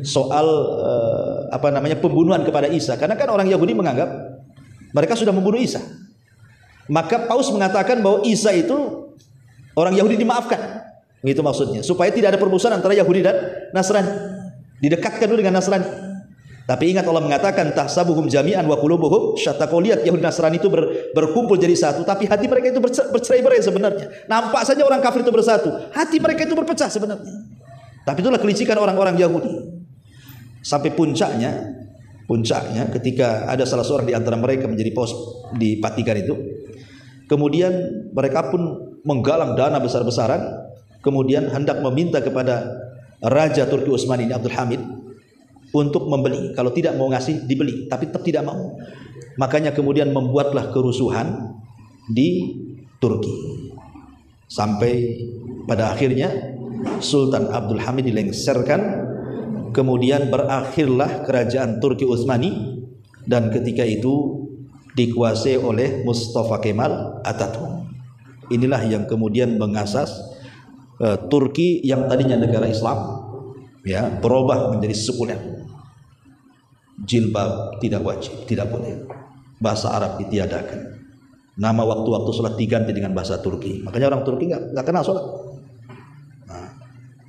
soal pembunuhan kepada Isa, karena kan orang Yahudi menganggap mereka sudah membunuh Isa. Maka paus mengatakan bahwa Isa itu orang Yahudi dimaafkan. Itu maksudnya, supaya tidak ada permusuhan antara Yahudi dan Nasrani. Didekatkan dulu dengan Nasrani. Tapi ingat Allah mengatakan tahsabuhum jami'an wa qulubuhum syatta. Kau lihat Yahudi Nasrani itu berkumpul jadi satu, tapi hati mereka itu bercerai-berai sebenarnya. Nampak saja orang kafir itu bersatu, hati mereka itu berpecah sebenarnya. Tapi itulah kelicikan orang-orang Yahudi. Sampai puncaknya ketika ada salah seorang di antara mereka menjadi pos di Vatikan itu, kemudian mereka pun menggalang dana besar-besaran, kemudian hendak meminta kepada Raja Turki Utsmani ini Abdul Hamid untuk membeli. Kalau tidak mau ngasih dibeli, tapi tetap tidak mau. Makanya kemudian membuatlah kerusuhan di Turki. Sampai pada akhirnya Sultan Abdul Hamid dilengserkan, kemudian berakhirlah kerajaan Turki Utsmani, dan ketika itu dikuasai oleh Mustafa Kemal Atatürk. Inilah yang kemudian mengasas Turki yang tadinya negara Islam, ya, berubah menjadi sekuler. Jilbab tidak wajib, tidak boleh. Bahasa Arab ditiadakan. Nama waktu-waktu sholat diganti dengan bahasa Turki. Makanya orang Turki nggak kenal sholat. Nah,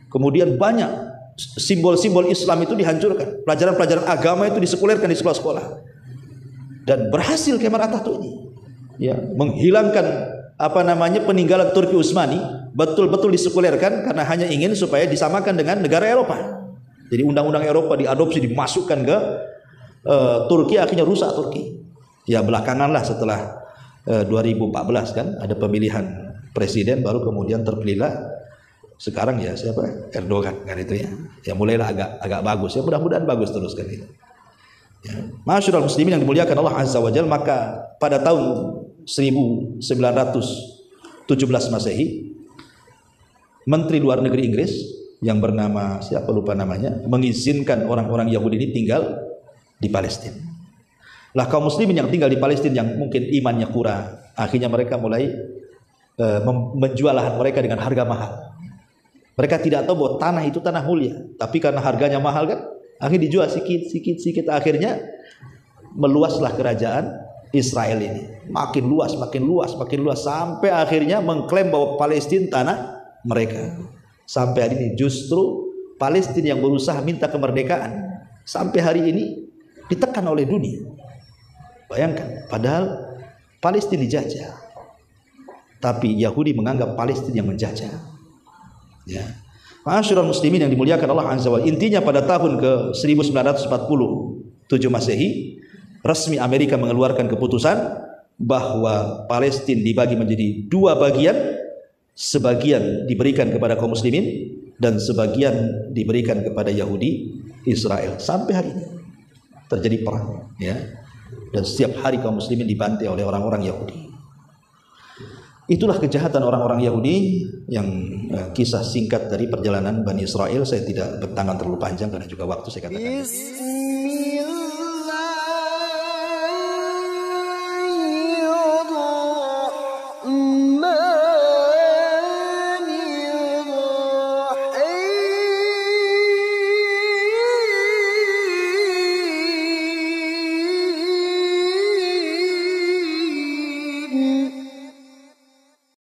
kemudian banyak simbol-simbol Islam itu dihancurkan. Pelajaran-pelajaran agama itu disekulerkan di sekolah-sekolah. Dan berhasil Kemal Atatürk ini, ya, menghilangkan peninggalan Turki Utsmani, betul-betul disekulerkan karena hanya ingin supaya disamakan dengan negara Eropa. Jadi undang-undang Eropa diadopsi, dimasukkan ke Turki, akhirnya rusak Turki. Ya belakangan lah setelah 2014 kan ada pemilihan presiden, baru kemudian terpilihlah sekarang ya siapa? Erdogan kan itu ya. Ya mulailah agak bagus ya, mudah-mudahan bagus terus kan itu. Ya. Masyaallah muslimin yang dimuliakan Allah Azza wa Jalla, maka pada tahun 1917 Masehi, Menteri Luar Negeri Inggris yang bernama siapa lupa namanya, mengizinkan orang-orang Yahudi ini tinggal di Palestina. Lah kaum muslimin yang tinggal di Palestina yang mungkin imannya kurang, akhirnya mereka mulai menjual lahan mereka dengan harga mahal. Mereka tidak tahu bahwa tanah itu tanah mulia, tapi karena harganya mahal kan, akhirnya dijual sikit. Akhirnya meluaslah kerajaan Israel ini, makin luas sampai akhirnya mengklaim bahwa Palestina tanah mereka. Sampai hari ini justru Palestina yang berusaha minta kemerdekaan, sampai hari ini ditekan oleh dunia. Bayangkan, padahal Palestina dijajah, tapi Yahudi menganggap Palestina yang menjajah. Ya, Ma'asyiral muslimin yang dimuliakan Allah Azza wa Jalla, intinya pada tahun ke 1947 Masehi, resmi Amerika mengeluarkan keputusan bahwa Palestina dibagi menjadi dua bagian, sebagian diberikan kepada kaum muslimin dan sebagian diberikan kepada Yahudi Israel. Sampai hari ini terjadi perang, ya, dan setiap hari kaum muslimin dibantai oleh orang-orang Yahudi. Itulah kejahatan orang-orang Yahudi yang kisah singkat dari perjalanan Bani Israel. Saya tidak bertangan terlalu panjang karena juga waktu saya katakan.